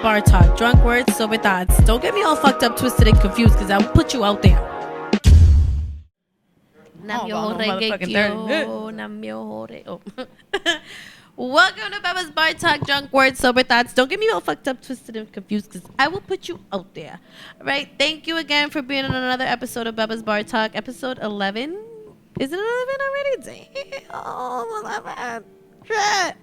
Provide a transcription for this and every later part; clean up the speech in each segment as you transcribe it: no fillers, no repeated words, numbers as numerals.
BarTalk. Drunk words, sober thoughts. Don't get me all fucked up, twisted, and confused, because I will put you out there. Welcome to Bebas BarTalk. Drunk words, sober thoughts. Don't get me all fucked up, twisted, and confused, because I will put you out there. All right. Thank you again for being on another episode of Bebas BarTalk. Episode 11. Is it 11 already? Damn, 11. Shit.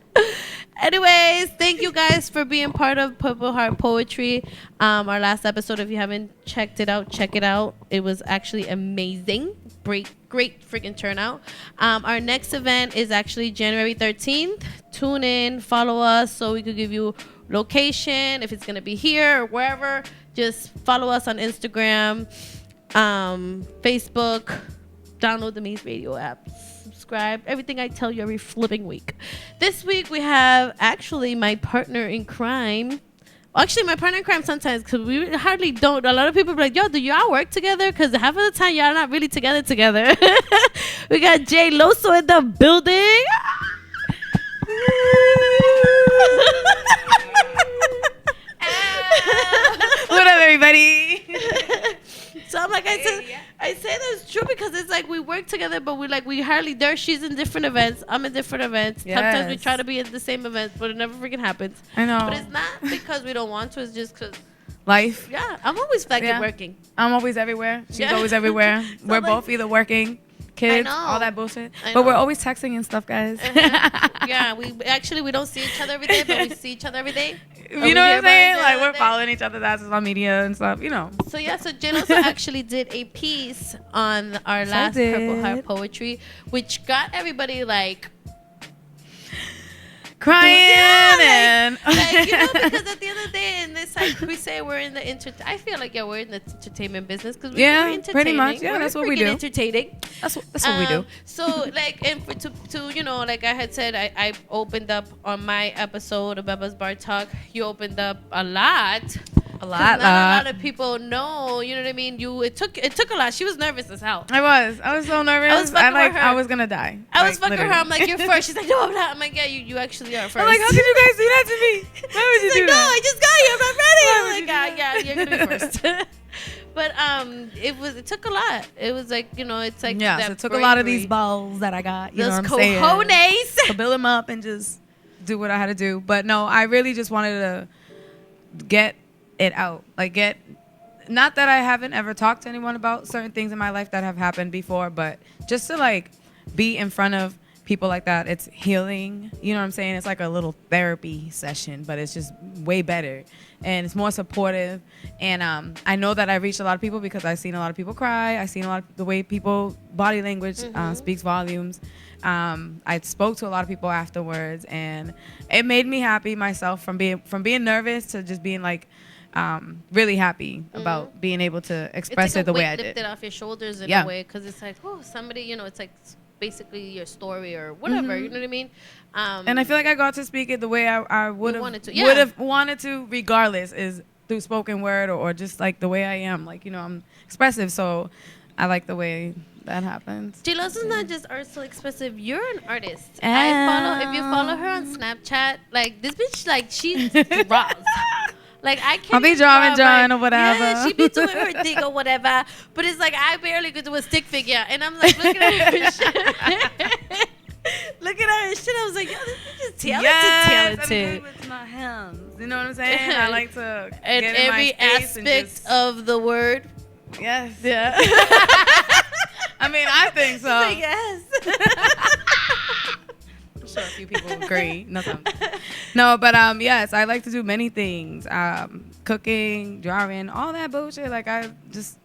Anyways, thank you guys for being part of Purple Heart Poetry. Our last episode, if you haven't checked it out, check it out. It was actually amazing. Great freaking turnout. Our next event is actually January 13th. Tune in, follow us so we could give you location, if it's going to be here or wherever. Just follow us on Instagram, Facebook, download the Maze Radio app, subscribe, everything I tell you every flipping week. This week we have actually my partner in crime. Actually, my partner in crime sometimes, because we hardly don't. A lot of people be like, yo, do y'all work together? Because half of the time, y'all not really together. We got Jloso in the building. What up, everybody? So I'm like, I say that's true because it's like we work together, but we hardly there. She's in different events. I'm in different events. Yes. Sometimes we try to be in the same events, but it never freaking happens. I know. But it's not because we don't want to. It's just because life. Yeah, I'm always fucking working. I'm always everywhere. She's always everywhere. So we're both either working, kids, all that bullshit. But we're always texting and stuff, guys. Yeah, we don't see each other every day, but we see each other every day. You know what I'm saying? Like, we're following each other's asses on media and stuff, you know. So Jloso actually did a piece on our last Purple Heart Poetry, which got everybody like crying and because at the end of the day, in this, like we say, we're in the I feel like we're in the entertainment business because we're entertaining. Pretty much. Yeah, that's what we do. Entertaining. That's what we do. So like, and to like I had said, I opened up on my episode of Bebas BarTalk. You opened up a lot. A lot of people know, you know what I mean? It took a lot. She was nervous as hell. I was so nervous. I was gonna die. I was fucking her. I'm like, you're first. She's like, no, I'm not. I'm like, yeah, you actually are first. I'm like, how could you guys do that to me? Why would you do that? No, I just got here. I'm not ready. I'm like, yeah, you're gonna be first. But it took a lot. It was like, it's like so it took a lot of these balls that I got. You know what I'm saying? Cojones. To build them up and just do what I had to do. But no, I really just wanted to get it out. Not that I haven't ever talked to anyone about certain things in my life that have happened before, but just to like be in front of people like that, it's healing. You know what I'm saying? It's like a little therapy session, but it's just way better and it's more supportive. And I know that I reached a lot of people because I've seen a lot of people cry. I've seen a lot of the way people body language speaks volumes. I spoke to a lot of people afterwards, and it made me happy myself from being nervous to just being like really happy about being able to express it the way I did. It's lifted off your shoulders in a way, because it's like, oh, somebody, it's like basically your story or whatever, you know what I mean? And I feel like I got to speak it the way I would have wanted to, regardless, is through spoken word or just like the way I am. Like, I'm expressive, so I like the way that happens. Jloso's not just art so expressive. You're an artist. If you follow her on Snapchat, like this bitch, like she draws. Like I can't. I'll be drawing or whatever. Yeah, she be doing her thing or whatever. But it's like I barely could do a stick figure, and I'm like looking at her shit. Looking at her shit, I was like, yo, this bitch is talented. I'm good with my hands. You know what I'm saying? I like to and get every in my space aspect of the word. Yes. Yeah. I mean, I think so. Like, yes. I'm sure a few people agree. No, but yes, I like to do many things. Cooking, drawing, all that bullshit. Like I just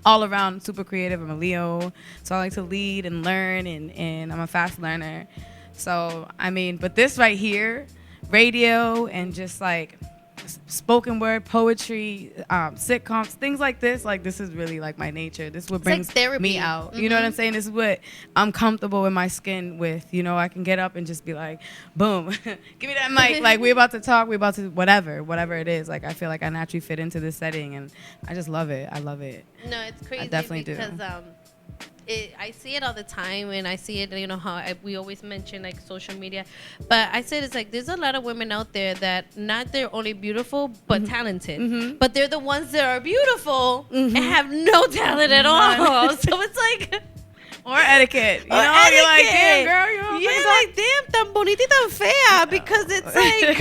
all around super creative. I'm a Leo, so I like to lead and learn, and I'm a fast learner. So I mean, but this right here, radio and just like spoken word, poetry, sitcoms, things like this is really like my nature. This is what brings me out. You know what I'm saying? This is what I'm comfortable in my skin with. I can get up and just be like, boom, give me that mic. Like we're about to talk, we're about to whatever it is. Like I feel like I naturally fit into this setting, and I just love it. I love it. No, it's crazy. I definitely because, do. I see it all the time, and I see it, how we always mention like social media, but I said it's like there's a lot of women out there that not they're only beautiful but talented, but they're the ones that are beautiful and have no talent at all. So it's like. Or etiquette. You're like, damn, girl, like, damn, tan bonita y tan fea, because it's like.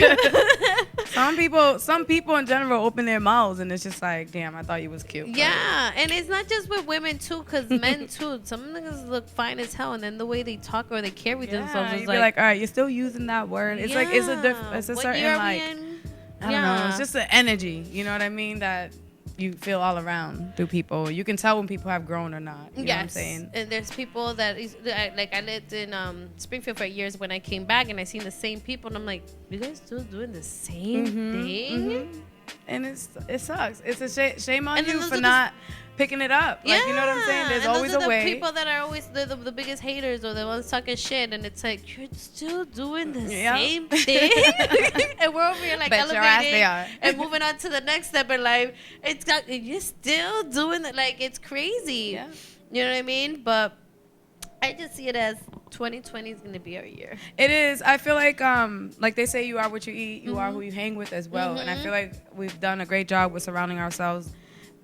some people in general open their mouths, and it's just like, damn, I thought you was cute. Yeah, and it's not just with women, too, because men, too. Some niggas look fine as hell, and then the way they talk or they carry themselves is like, all right, you're still using that word. It's like, it's a certain, like, I don't know, it's just an energy, you know what I mean, that you feel all around through people. You can tell when people have grown or not. You know what I'm saying? And there's people that I lived in Springfield for years. When I came back and I seen the same people, and I'm like, you guys still doing the same thing? And it sucks. It's a shame on you for not picking it up. Like, you know what I'm saying? There's always a way. The people that are always the biggest haters or the ones talking shit, and it's like, you're still doing the same thing. And we're over here like elevating and moving on to the next step in life. You're still doing it. Like, it's crazy. Yeah. You know what I mean? But I just see it as 2020 is going to be our year. It is. I feel like they say, you are what you eat, you are who you hang with as well. And I feel like we've done a great job with surrounding ourselves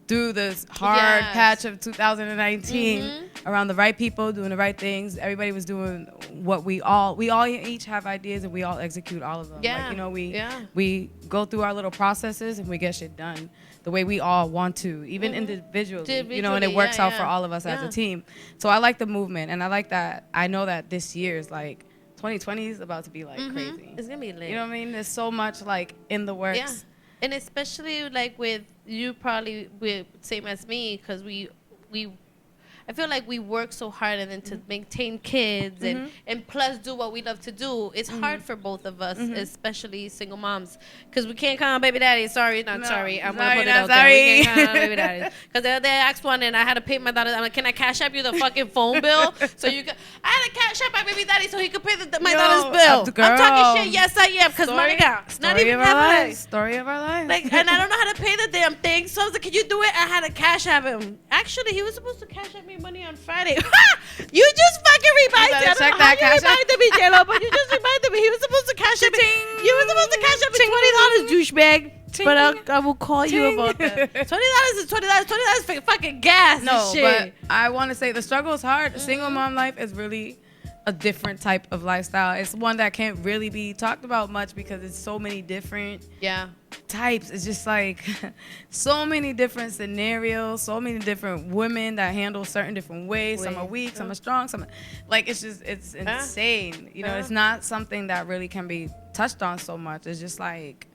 through this hard patch of 2019 around the right people, doing the right things. Everybody was doing what we all each have ideas, and we all execute all of them. Yeah. Like, we go through our little processes and we get shit done the way we all want to, even individually, and it works out for all of us as a team. So I like the movement, and I like that. I know that this year is like 2020 is about to be like crazy. It's gonna be lit. You know what I mean? There's so much like in the works. Yeah. And especially like with you, probably with same as me, because we I feel like we work so hard, and then to maintain kids and plus do what we love to do, it's hard for both of us, especially single moms, because we can't count on baby daddy. Sorry, I'm gonna put it out there. We can't count on baby daddy, because they asked one, and I had to pay my daughter. I'm like, can I cash up you the fucking phone bill so you can? I had to cash up my baby daddy so he could pay my daughter's bill. I'm talking shit. Yes, I am, because my nigga, not even that. Story of our life. Like, and I don't know how to pay the damn thing, so I was like, can you do it? I had to cash up him. Actually, he was supposed to cash up me money on Friday. You just fucking reminded me. Check that cash up. You reminded me, Jlo, but you just reminded me. He was supposed to cash up me. You were supposed to cash up me $20, douchebag. But I will call you about that. $20 is $20 for fucking gas. No, and shit. But I want to say the struggle is hard. Single mom life is really a different type of lifestyle. It's one that can't really be talked about much because it's so many different types. It's just like so many different scenarios, so many different women that handle certain different ways. Some are weak, some are strong, some are, like, it's insane. It's not something that really can be touched on so much. It's just like,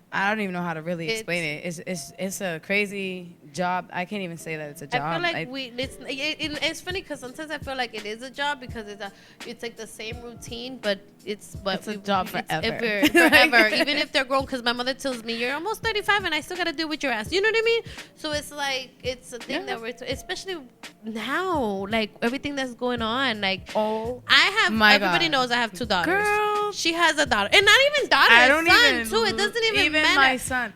I don't even know how to really explain it. It's a crazy job. I can't even say that it's a job. I feel like it's funny because sometimes I feel like it is a job because it's like the same routine, but it's a job forever. Forever. Even if they're grown, because my mother tells me you're almost 35 and I still gotta deal with your ass. You know what I mean? So it's like it's a thing that we're especially now, like everything that's going on. Like everybody knows I have 2 daughters. Girl, she has a daughter, and not even daughter. I don't son even too. It doesn't even matter. My son.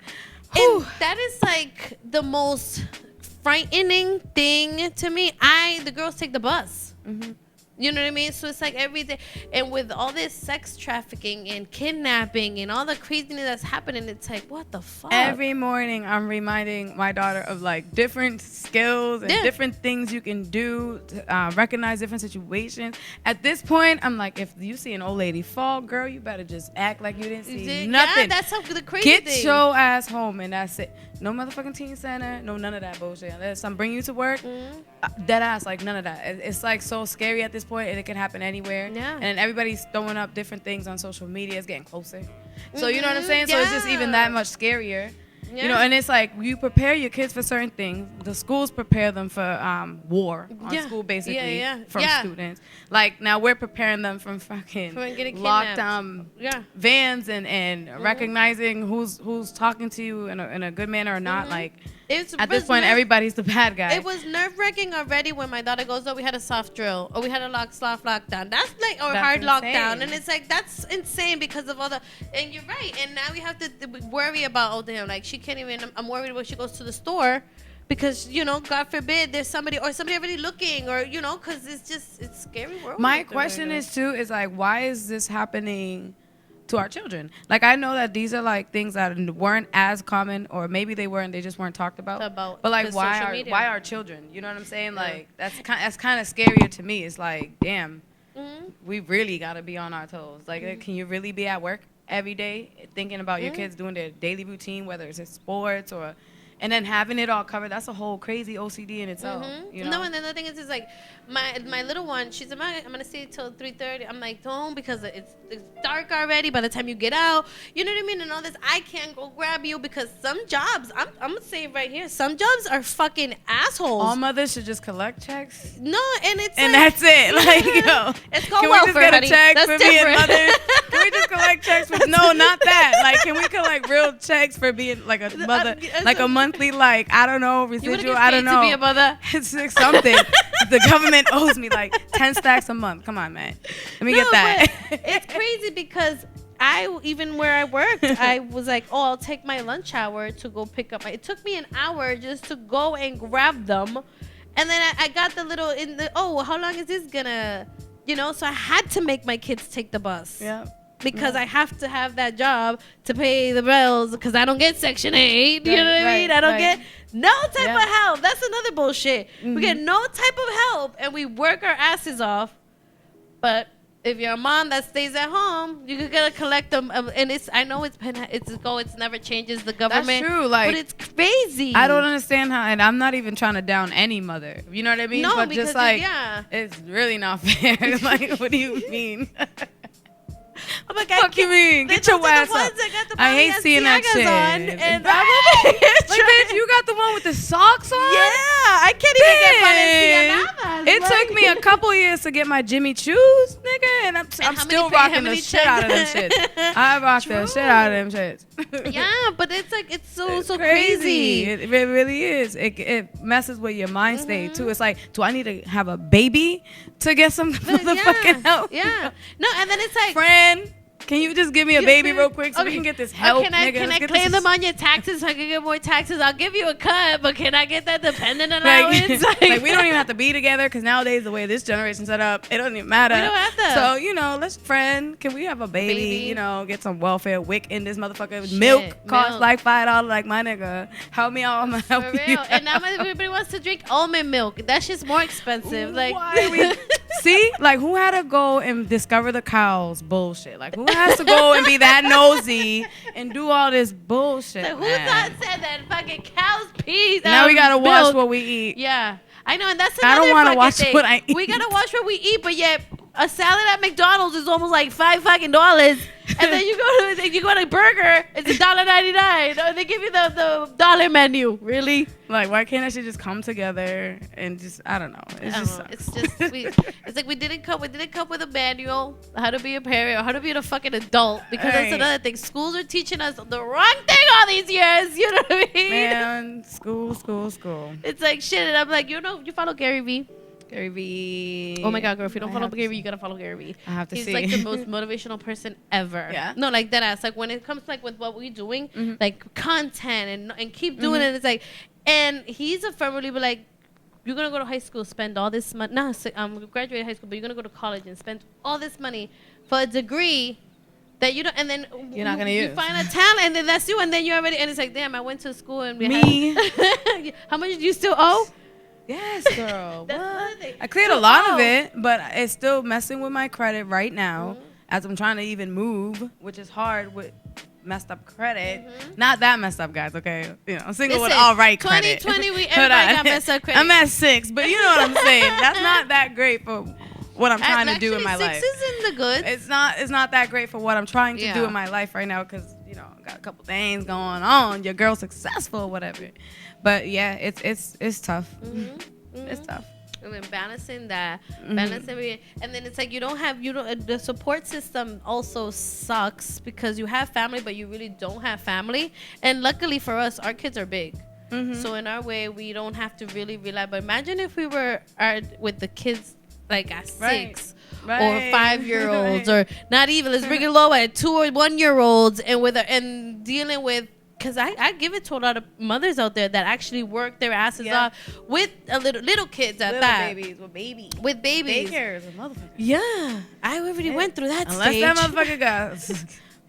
And that is like the most frightening thing to me. The girls take the bus. You know what I mean? So it's like everything. And with all this sex trafficking and kidnapping and all the craziness that's happening, it's like, what the fuck? Every morning I'm reminding my daughter of like different skills and different things you can do to recognize different situations. At this point, I'm like, if you see an old lady fall, girl, you better just act like you didn't see nothing. Yeah, that's the crazy thing. Get your ass home, and that's it. No motherfucking teen center, no none of that bullshit. Unless I'm bringing you to work, dead ass, like none of that. It's like so scary at this point, and it can happen anywhere. Yeah. And everybody's throwing up different things on social media. It's getting closer. So you know what I'm saying? So it's just even that much scarier. Yeah. And it's like you prepare your kids for certain things. The schools prepare them for war on school, basically, from students. Like now we're preparing them from fucking locked vans and recognizing who's talking to you in a good manner or not. Like at this point, everybody's the bad guy. It was nerve-wracking already when my daughter goes, we had a soft drill, or we had a soft lockdown. That's like, or hard lockdown. And it's like, that's insane because of all the, and you're right. And now we have to worry about, oh damn, like she can't even, I'm worried when she goes to the store because God forbid there's somebody already looking, or because it's scary world. My question is too is like, why is this happening to our children? Like, I know that these are like things that weren't as common, or maybe they weren't, they just weren't talked about. But like, why our children? You know what I'm saying? Yeah. Like, that's kind of scarier to me. It's like, damn, we really got to be on our toes. Like, can you really be at work every day thinking about your kids doing their daily routine, whether it's in sports or, and then having it all covered? That's a whole crazy OCD in itself. No, and then the thing is like my little one, she's I'm gonna stay till 3:30. I'm like, don't, because it's dark already by the time you get out. You know what I mean? And all this, I can't go grab you, because some jobs, I'm gonna say it right here, some jobs are fucking assholes. All mothers should just collect checks. No, and it's and like, that's it. Like, yo, it's called can welfare, we just get honey. a check That's for different. being mothers? Can we just collect checks for? No, not that. Like, can we collect real checks for being like a mother, like a monthly, like, I don't know, residual? I don't know. To be a mother? It's like something. The government owes me like 10 stacks a month. Come on, man. Let me get that. It's crazy, because even where I worked, I was like, oh, I'll take my lunch hour to go pick up. It took me an hour just to go and grab them. And then I got the little how long is this gonna, so I had to make my kids take the bus. Yeah. Because I have to have that job to pay the bills, because I don't get Section 8. You know what I mean? I don't get no type of help. That's another bullshit. We get no type of help, and we work our asses off. But if you're a mom that stays at home, you gotta collect them. And I know it's never changes the government. That's true. Like, but it's crazy. I don't understand how, and I'm not even trying to down any mother. You know what I mean? No, but because just like, it's really not fair. Like, what do you mean? I'm like, fuck you mean? Get your ass up. I hate seeing that shit. And bitch, you got the one with the socks on? Yeah, I can't even get Balenciagas. It took me a couple years to get my Jimmy Choos, nigga, and I'm still rocking the shit out of them shit. I rock the shit out of them shit. Yeah, but it's like, it's so crazy. It really is. It messes with your mind state too. It's like, do I need to have a baby to get some fucking help? Yeah. No, and then it's like, friend, can you just give me a baby real quick so we can get this help? Can I claim them on your taxes so I can get more taxes? I'll give you a cut, but can I get that dependent allowance? Like, we don't even have to be together, because nowadays the way this generation's set up, it doesn't even matter. We don't have to. So, let's friend. Can we have a baby? Get some welfare wick in this motherfucker. Milk costs like $5. Like, my nigga, help me out. I'm gonna help you. And now everybody wants to drink almond milk. That shit's more expensive. Like, see, like, who had to go and discover the cows bullshit? Like, who has to go and be that nosy and do all this bullshit? Like, who said that fucking cows pee? Now we gotta watch what we eat. Yeah, I know, and that's another. I don't want to watch thing. what I eat. We gotta watch what we eat, but yet a salad at McDonald's is almost like $5, and then you go to burger, it's $1.99. They give you the dollar menu. Really? Like, why can't that shit just come together and just, I don't know. It's like we didn't come with a manual how to be a parent or how to be a fucking adult, because that's another thing. Schools are teaching us the wrong thing all these years. You know what I mean? Man, school. It's like shit, and I'm like, you follow Gary Vee. Gary Vee. Oh my God, girl! If you don't follow Gary Vee, you gotta follow Gary Vee. I have to see. He's like the most motivational person ever. Yeah. No, like that ass. Like when it comes to, like, with what we're doing, like content and keep doing it. It's like, and he's a firm believer. Like, you're gonna go to high school, spend all this money. Graduate high school, but you're gonna go to college and spend all this money for a degree that you don't, and then you're not gonna use. You find a talent, and then that's you, and then you're already. And it's like, damn, I went to school and how much do you still owe? Yes, girl. I cleared a lot of it, but it's still messing with my credit right now as I'm trying to even move, which is hard with messed up credit. Not that messed up, guys, okay? I'm single with all right credit. 2020, everybody got messed up credit. I'm at 6, but you know what I'm saying. That's not that great for what I'm trying to do in my life. 6 is in the good. It's not that great for what I'm trying to do in my life right now, because, I got a couple things going on. Your girl's successful, whatever. But yeah, it's tough. It's tough. And then balancing that, and then it's like the support system also sucks, because you have family, but you really don't have family. And luckily for us, our kids are big. So in our way, we don't have to really rely. But imagine if we were with the kids like at 6 or 5-year-olds, or not even. Let's bring it low at 2 or 1-year-olds, and dealing with because I give it to a lot of mothers out there that actually work their asses off with a little kids at that. With babies. Daycare is a motherfucker. Yeah. I already went through that Unless stage. that motherfucker got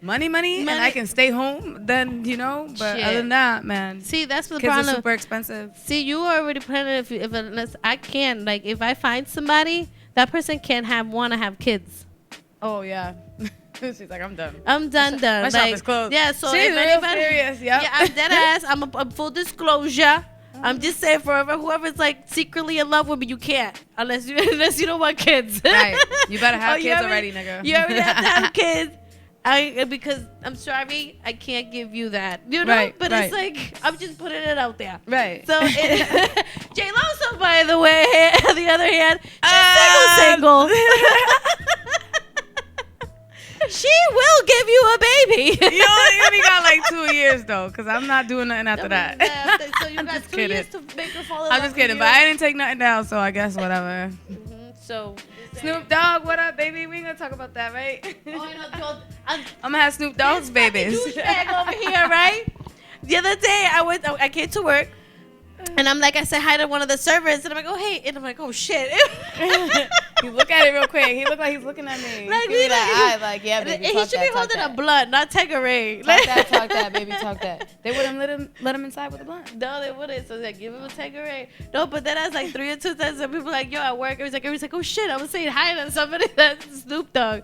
money, and I can stay home, then, you know. But other than that, man. See, that's the kids problem. are super expensive. See, you already planning if unless I can't, like, if I find somebody, that person can't want to have kids. Oh, yeah. She's like, I'm done. I'm done. My shop is closed. Yeah, so She's if real anybody, serious. Yep. Yeah, I'm dead ass. I'm full disclosure. I'm just saying, forever, whoever's like secretly in love with me, you can't unless you don't want kids. Right. You better have kids already, already, nigga. You already have to have kids. Because I'm sorry, I can't give you that. You know, Right, but right. it's like I'm just putting it out there. Right. So Jloso, by the way, on the other hand, she's single. She will give you a baby. You only got like 2 years though, because I'm not doing nothing after that. So you got 2 years to make her fall in I'm love just kidding, with but I didn't take nothing down, so I guess whatever. So Snoop Dogg, what up, baby? We ain't gonna talk about that, right? Oh, you know, I'm gonna have Snoop Dogg's babies. Douchebag over here, right? The other day, I came to work, and I'm like, I said hi to one of the servers, and I'm like, oh hey, and I'm like, oh shit. He look at it real quick. He look like he's looking at me. Like, He be like, yeah, baby, he should be holding a blunt, not Tanqueray. Talk that, baby, talk that. They wouldn't let him inside with a blunt. No, they wouldn't. So like, give him a Tanqueray. No, but then I was like 3 or 2 times. Some people like, yo, at work, everyone's like, oh shit, I was saying hi to somebody that's Snoop Dogg.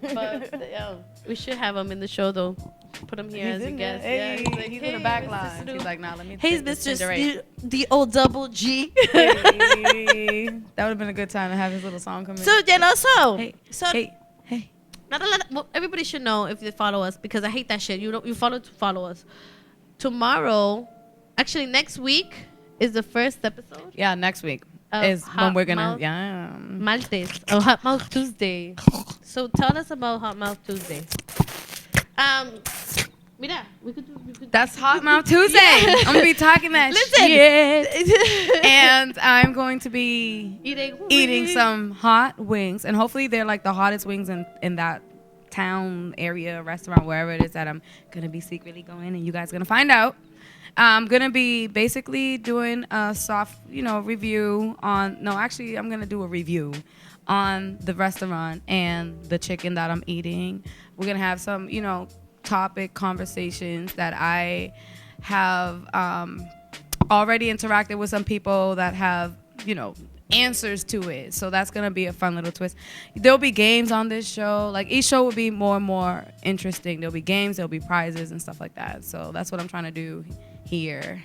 But yo, we should have him in the show though. Put him here as a guest. Hey, yeah, he's in the back line. He's like, nah, let me. Hey, Mr. The old double G. Hey. That would have been a good time to have his little song come in. So Jloso. Hey. Not a lot. Well, everybody should know if they follow us because I hate that shit. You follow us. Tomorrow, actually next week is the first episode. Yeah, next week is when we're gonna. Martes. Oh, Hot Mouth Tuesday. So tell us about Hot Mouth Tuesday. Mira, we could. That's Hot Mouth Tuesday. Yeah. I'm gonna be talking that shit. And I'm going to be eating some hot wings. And hopefully they're like the hottest wings in that town, area, restaurant, wherever it is that I'm going to be secretly going. And you guys are going to find out. I'm going to be basically doing a soft, review on... No, actually, I'm going to do a review on the restaurant and the chicken that I'm eating. We're going to have some, topic conversations that I have already interacted with some people that have, answers to it. So that's going to be a fun little twist. There'll be games on this show. Like each show will be more and more interesting. There'll be games, there'll be prizes and stuff like that. So that's what I'm trying to do here.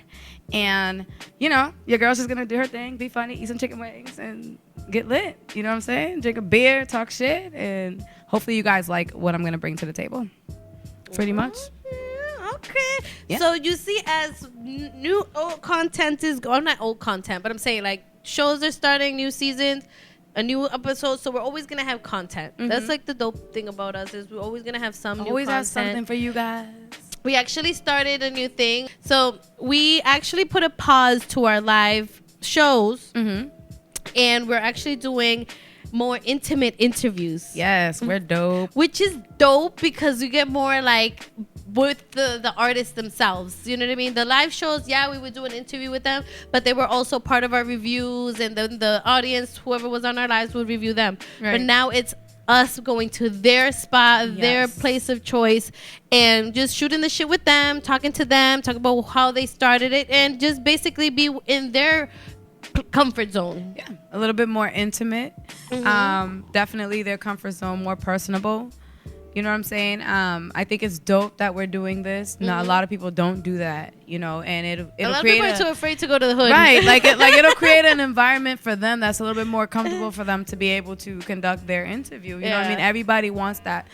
And, your girl's just going to do her thing, be funny, eat some chicken wings and get lit. You know what I'm saying? Drink a beer, talk shit. And hopefully you guys like what I'm going to bring to the table. Pretty much. Okay. Yeah. So you see, as old content is going, not old content, but I'm saying like shows are starting, new seasons, a new episode. So we're always gonna have content. Mm-hmm. That's like the dope thing about us is we're always gonna have some new content. Always have something for you guys. We actually started a new thing. So we actually put a pause to our live shows, and we're actually doing more intimate interviews. Yes, we're dope. Which is dope because you get more like with the artists themselves. You know what I mean? The live shows, yeah, we would do an interview with them, but they were also part of our reviews, and then the audience, whoever was on our lives, would review them. Right. But now it's us going to their spot, their place of choice, and just shooting the shit with them, talking to them, talk about how they started it, and just basically be in their comfort zone. Yeah, a little bit more intimate. Definitely their comfort zone, more personable. You know what I'm saying? I think it's dope that we're doing this. Now, a lot of people don't do that, and it'll a lot create of people are too afraid to go to the hood. Right, it'll create an environment for them that's a little bit more comfortable for them to be able to conduct their interview. You know what I mean? Everybody wants that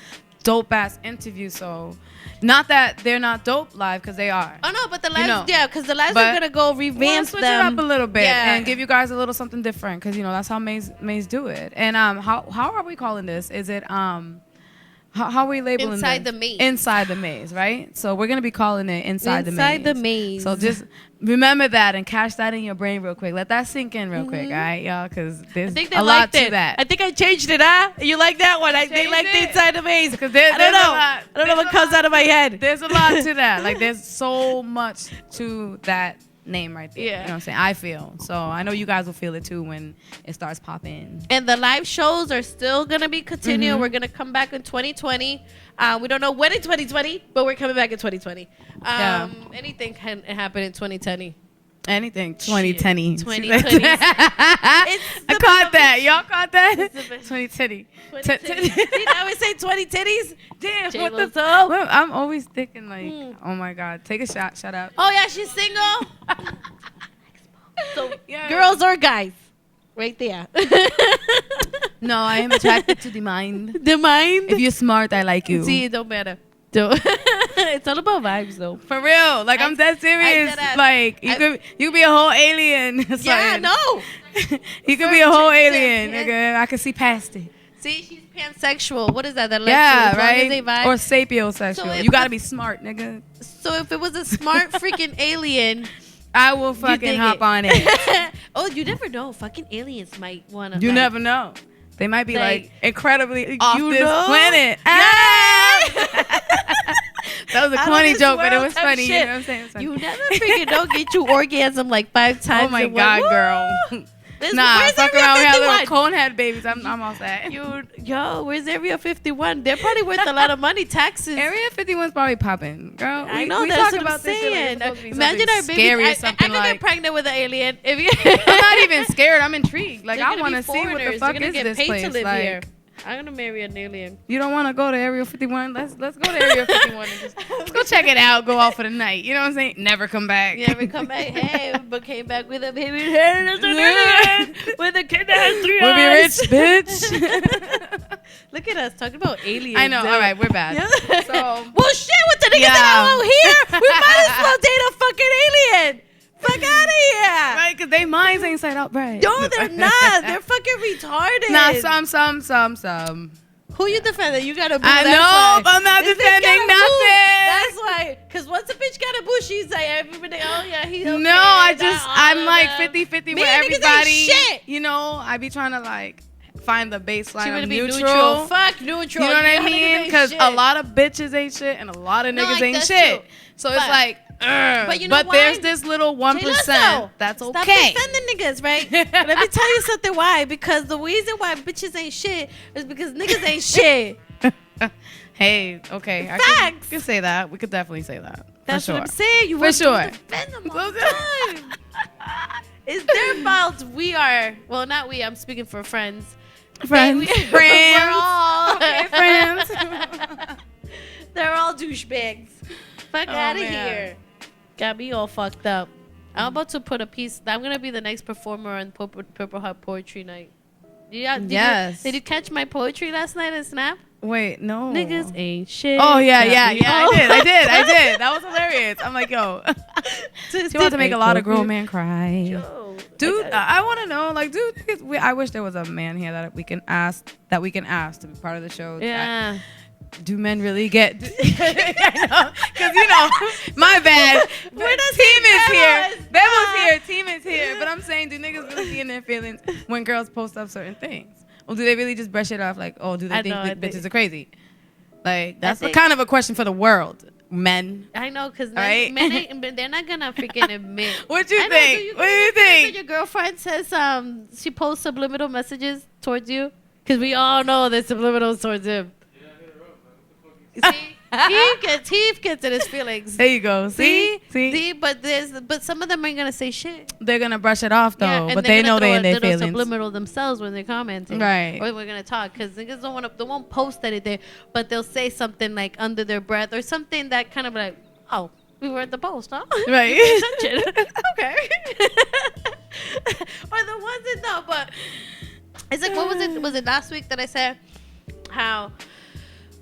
dope ass interview, so not that they're not dope live, because they are. Oh no, but the lives, because the lives are gonna go revamp switch them it up a little bit and give you guys a little something different, because that's how Maze do it. And how are we calling this? Is it how are we labeling Inside this? the maze. Inside the maze, right? So we're gonna be calling it inside the maze. Inside the maze. So just remember that and catch that in your brain real quick. Let that sink in real quick, all right, y'all? Because there's a lot to that. I think I changed it, huh? You like that one? They like the inside the maze. Because I don't know. I don't know what comes out of my head. There's a lot to that. Like there's so much to that name right there. Yeah. You know what I'm saying? I feel. So I know you guys will feel it too when it starts popping. And the live shows are still going to be continuing. We're going to come back in 2020. We don't know when in 2020, but we're coming back in 2020. Anything can happen in 2020. Anything 2010. 2020. I caught that. Y'all caught that? 2010. See, now we say 20 titties. Damn, Jloso. what the fuck? I'm always thinking like, oh my God. Take a shot. Shut up. Oh, yeah, she's single. So, girls or guys? Right there. No, I am attracted to the mind. The mind? If you're smart, I like you. See, it don't matter. It's all about vibes, though. For real. Like, I'm dead serious. Like, you could be a whole alien. Yeah, no. You could be a whole alien, nigga. I can see past it. See, she's pansexual. What is that? That yeah, you, right? Or sapiosexual. So you got to be smart, nigga. So if it was a smart freaking alien, I will fucking hop on it. Oh, you never know. Fucking aliens might want to. You never know. They might be like incredibly off this planet. That was a corny joke, but it was funny. You know what I'm saying? You never freaking don't get you orgasm like 5 times. Oh my God, girl. Nah, fuck around. We have little conehead babies. I'm all set. Yo, where's Area 51? They're probably worth a lot of money. Taxes. Area 51's probably popping, girl. I know. We That's talk what about I'm this saying. shit like Imagine our baby. I could like, get pregnant with an alien. I'm not even scared. I'm intrigued. Like I want to see what the fuck is this place. Like, here. I'm gonna marry an alien. You don't want to go to Area 51? Let's go to Area 51 and let's go check it out. Go out for the night. You know what I'm saying? Never come back. Never come back. Hey, but came back with a baby with a kid that has 3 we'll eyes. We'll be rich, bitch. Look at us talking about aliens. I know. All right, we're bad. Yeah. So, well, shit, with the niggas that are out here, we might as well date a fucking alien. Fuck out of here. Right, because they minds ain't inside out bright. No, they're not. They're fucking retarded. Nah, some. Who you defending? You got a boo. I know, but I'm not defending nothing. That's why. Because once a bitch got a boo, she's like, everybody, oh yeah, he's okay. No, I'm like 50-50 with everybody. Shit. You know, I be trying to like find the baseline of neutral. Fuck neutral. You know what I mean? Because a lot of bitches ain't shit and a lot of niggas ain't shit. So it's like, but you know why? There's this little 1% that's okay. Stop defending niggas, right? Let me tell you something why. Because the reason why bitches ain't shit is because niggas ain't shit. Hey, okay. Facts. I could say that. We could definitely say that. That's for what I'm saying. You for sure. Defend them all the time. It's their fault. We are, well, not we. I'm speaking for friends. Friends. We're all. Okay, friends. They're all douchebags. Fuck out of here. Got me all fucked up. I'm about to put a piece. I'm going to be the next performer on Purple Heart Poetry Night. Did you catch my poetry last night in Snap? Wait, no. Niggas ain't shit. Oh, yeah. I did. That was hilarious. I'm like, yo. She about to make a lot of grown men cry. Yo, dude, I want to know, like, dude, I wish there was a man here that we can ask to be part of the show. Yeah. Do men really get? I know, because you know, my bad. Team is here. Bebas here. Team is here. But I'm saying, do niggas really be in their feelings when girls post up certain things, or do they really just brush it off like, oh, do they think bitches are crazy? Like that's kind of a question for the world. Men. I know, because right? men ain't, they're not gonna freaking admit. What you think? What do you think? Your girlfriend says she posts subliminal messages towards you, because we all know there's subliminals towards him. See, he gets in his feelings. There you go. See, but some of them ain't gonna say shit. They're gonna brush it off though, yeah, but they know they're in their feelings. Subliminal themselves when they're commenting, right? Or we're gonna talk, because niggas they won't post anything, but they'll say something like under their breath or something that kind of like, oh, we were at the post, huh? Right. Okay. Or the ones that no, but it's like, what was it? Was it last week that I said how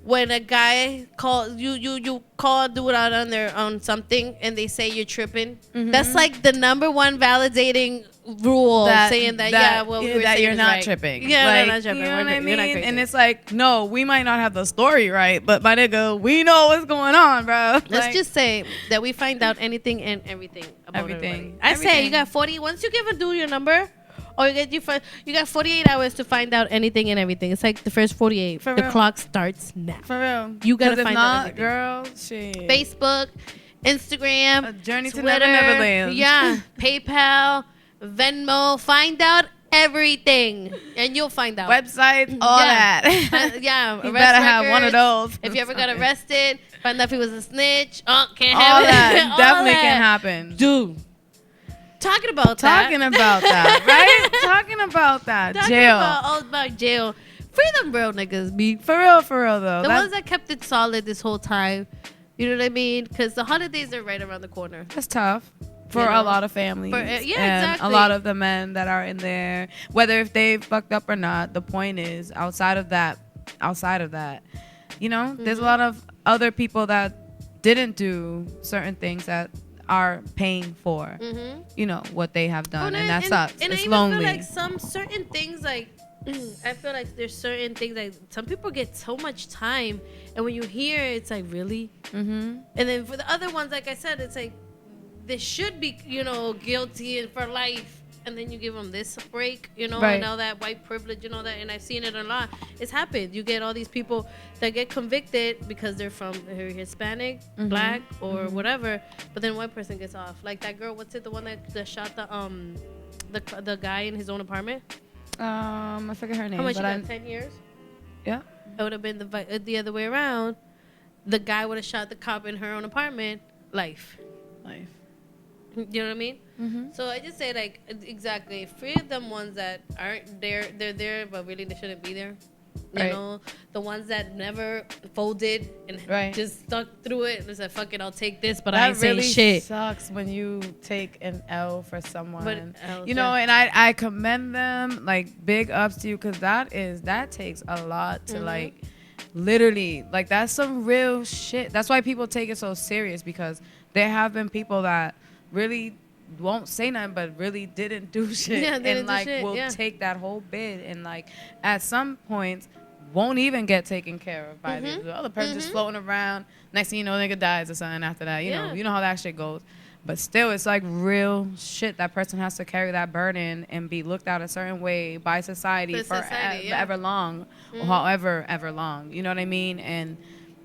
when a guy call you call a dude out on something and they say you're tripping. That's like the number one validating rule, saying that you're not tripping. Yeah, like, not tripping. You know what I mean? Not and it's like, no, we might not have the story right, but my nigga, we know what's going on, bro. Let's just say that we find out anything and everything about everybody. I say you got 40. Once you give a dude your number, or you got 48 hours to find out anything and everything. It's like the first 48. For the real. clock starts now. For real. You gotta find out everything. Girl, shit. Facebook, Instagram, A journey to Twitter, Neverland. Yeah, PayPal, Venmo. Find out everything, and you'll find out. Websites, all that. Yeah, you better have one of those. If you ever got arrested, find out if he was a snitch. Can't all have that it. All definitely that. can happen. Dude. Talking about that, right? Talking about that. Jail. About jail. Free them real niggas, B. For real though. The ones that kept it solid this whole time. You know what I mean? Because the holidays are right around the corner. That's tough for a lot of families. Exactly. A lot of the men that are in there, whether if they fucked up or not. The point is, outside of that, you know, there's a lot of other people that didn't do certain things that are paying for, you know, what they have done, and that sucks. And it's I even lonely. feel like some certain things, like I feel like there's certain things like some people get so much time, and when you hear it, it's like really. And then for the other ones, like I said, it's like they should be, you know, guilty and for life. And then you give them this break, you know, and all that white privilege and all that. And I've seen it a lot. It's happened. You get all these people that get convicted because they're Hispanic, black, or whatever. But then one person gets off. Like that girl, what's it? The one that shot the guy in his own apartment. I forget her name. How much she got? 10 years. Yeah. It would have been the other way around. The guy would have shot the cop in her own apartment. Life. You know what I mean? So I just say, like, exactly, free of them ones that aren't there, they're there, but really they shouldn't be there. You know, the ones that never folded and just stuck through it and said, fuck it, I'll take this, but I ain't saying shit. That really sucks when you take an L for someone. But, you know, and I commend them, like, big ups to you, because that takes a lot to, like, literally, like, that's some real shit. That's why people take it so serious, because there have been people that really won't say nothing but really didn't do shit, and like will take that whole bid, and like at some points won't even get taken care of by the other person, just floating around. Next thing you know, nigga dies or something after that. You know how that shit goes. But still, it's like real shit. That person has to carry that burden and be looked at a certain way by society for ever long, or however ever long. You know what I mean? And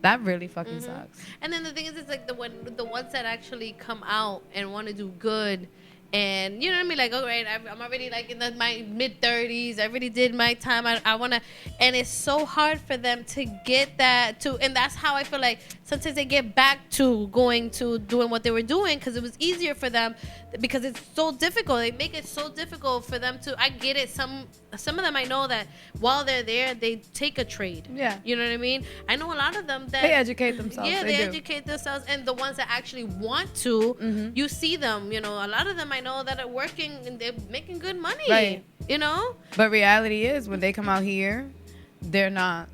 that really fucking sucks. And then the thing is, it's like the ones that actually come out and want to do good, and you know what I mean, like, all right, I'm already like in my mid-30s. I already did my time. I want to, and it's so hard for them to get that to, and that's how I feel like sometimes they get back to going to doing what they were doing, because it was easier for them, because it's so difficult. They make it so difficult for them to. I get it. Some of them I know that while they're there, they take a trade. Yeah. You know what I mean? I know a lot of them that they educate themselves. Yeah, they educate themselves, and the ones that actually want to, you see them. You know, a lot of them I know that are working and they're making good money. Right. You know? But reality is, when they come out here, they're not,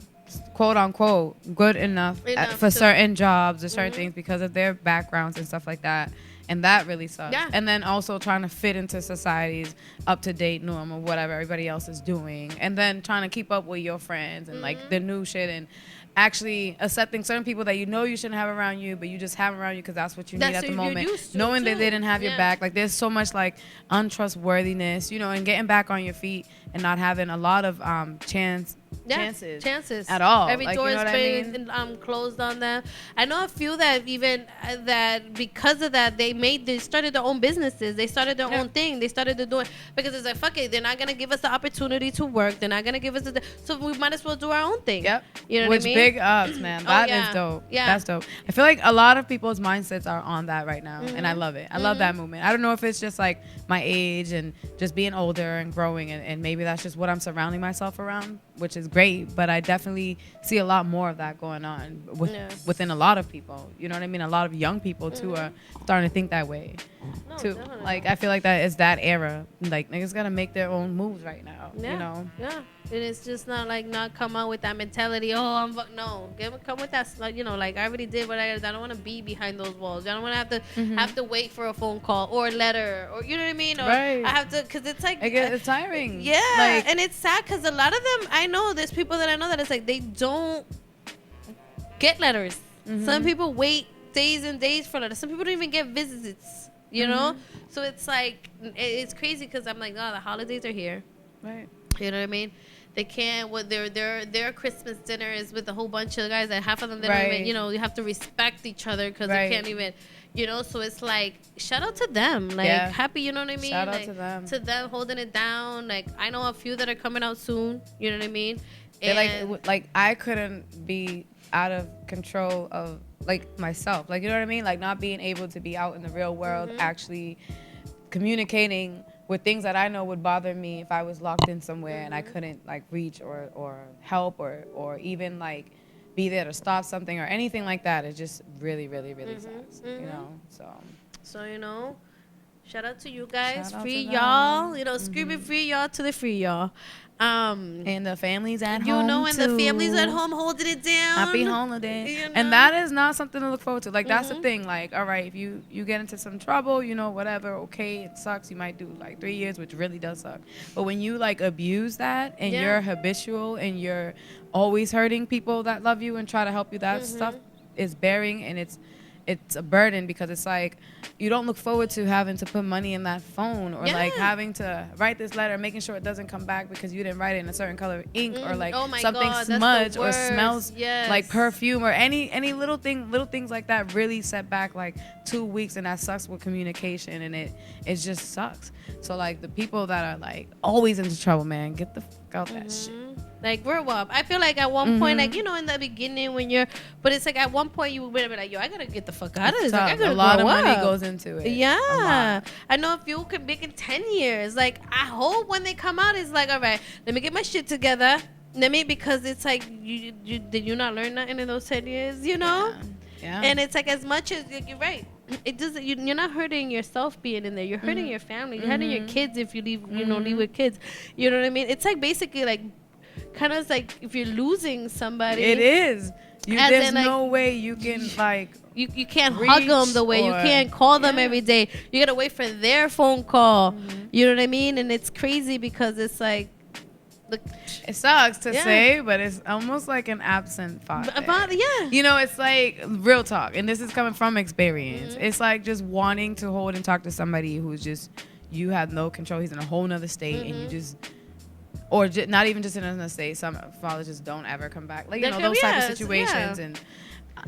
quote unquote, good enough for certain jobs or certain things because of their backgrounds and stuff like that. And that really sucks. Yeah. And then also trying to fit into society's up-to-date norm of whatever everybody else is doing. And then trying to keep up with your friends and like the new shit, and actually accepting certain people that you know you shouldn't have around you, but you just have around you because that's what you need at the moment. Knowing that they didn't have your back. Like, there's so much like untrustworthiness, you know, and getting back on your feet and not having a lot of chances at all. Every like, door you know is been closed on them. I know a few that even that because of that they started their own businesses. They started their own thing. They started to do it because it's like, fuck it, they're not gonna give us the opportunity to work. They're not gonna give us so we might as well do our own thing. Yep. You know what I mean? Big ups, man. That is dope. Yeah. That's dope. I feel like a lot of people's mindsets are on that right now, and I love it. I love that movement. I don't know if it's just like my age and just being older and growing, and maybe that's just what I'm surrounding myself around, which is great. But I definitely see a lot more of that going on within a lot of people. You know what I mean? A lot of young people too are starting to think that way too. Definitely. Like, I feel like that is that era. Like, niggas gotta make their own moves right now. You know? Yeah. And it's just not like not come out with that mentality. Oh, no. Come with that, you know. Like I already did what I don't want to be behind those walls. I don't want to have to wait for a phone call or a letter or you know what I mean. Or Right. I have to because it's like It's tiring. yeah, Like, and it's sad because a lot of them I know there's people that I know that it's like they don't get letters. Some people wait days and days for letters. Some people don't even get visits. You know, so it's like it's crazy because I'm like, oh, the holidays are here. right. You know what I mean? They can't. What their Christmas dinner is with a whole bunch of guys. That half of them, they don't even. You know, you have to respect each other because they can't even. You know, so it's like shout out to them. Like happy. You know what I mean? Shout out like, to them. To them holding it down. Like I know a few that are coming out soon. You know what I mean? And like I couldn't be out of control of like myself. Like you know what I mean? Like not being able to be out in the real world, actually communicating with things that I know would bother me if I was locked in somewhere and I couldn't like reach or help or even like be there to stop something or anything like that. It just really, really, really sucks. You know, so you know, shout out to you guys, Shout out free to y'all. You know, screaming free y'all to the free y'all. And the families at home you know, and too. the families at home holding it down. Happy holiday. You know? And that is not something to look forward to. Like that's the thing. Like, all right, if you get into some trouble, you know, whatever, okay, it sucks. You might do like 3 years, which really does suck. But when you like abuse that and you're habitual and you're always hurting people that love you and try to help you, that stuff is bearing and it's a burden because it's like you don't look forward to having to put money in that phone or like having to write this letter, making sure it doesn't come back because you didn't write it in a certain color of ink or like something smudged or smells like perfume or any little things like that really set back like 2 weeks, and that sucks with communication, and it just sucks. So like the people that are like always into trouble, man, get the fuck out that shit. Like grow up. I feel like at one point, like you know, in the beginning when but it's like at one point you would be like, yo, I gotta get the fuck out of this. Like, I gotta a lot grow of money up. goes into it. Yeah, I know if you could make in 10 years. Like I hope when they come out, it's like, all right, let me get my shit together. Because it's like you did you not learn nothing in those 10 years? You know. Yeah. And it's like as much as you're right. It doesn't. You're not hurting yourself being in there. You're hurting your family. You're hurting your kids if you leave. You know, leave with kids. You know what I mean? It's like basically like, kind of like if you're losing somebody. It is. There's no way you can like. You can't hug them the way you can't call them every day. You gotta wait for their phone call. You know what I mean? And it's crazy because it's like. It sucks to say, but it's almost like an absent father. You know, it's like real talk, and this is coming from experience. It's like just wanting to hold and talk to somebody who's just you have no control. He's in a whole nother state, and you just, or not even just in another state. Some fathers just don't ever come back. Like you know those type of situations, and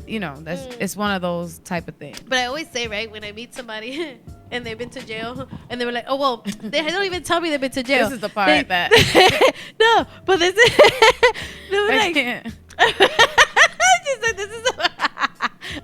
you know that's it's one of those type of things. But I always say, right, when I meet somebody and they've been to jail and they were like, oh well, they don't even tell me they've been to jail. This is the part that no, but this is they were like, she said, this is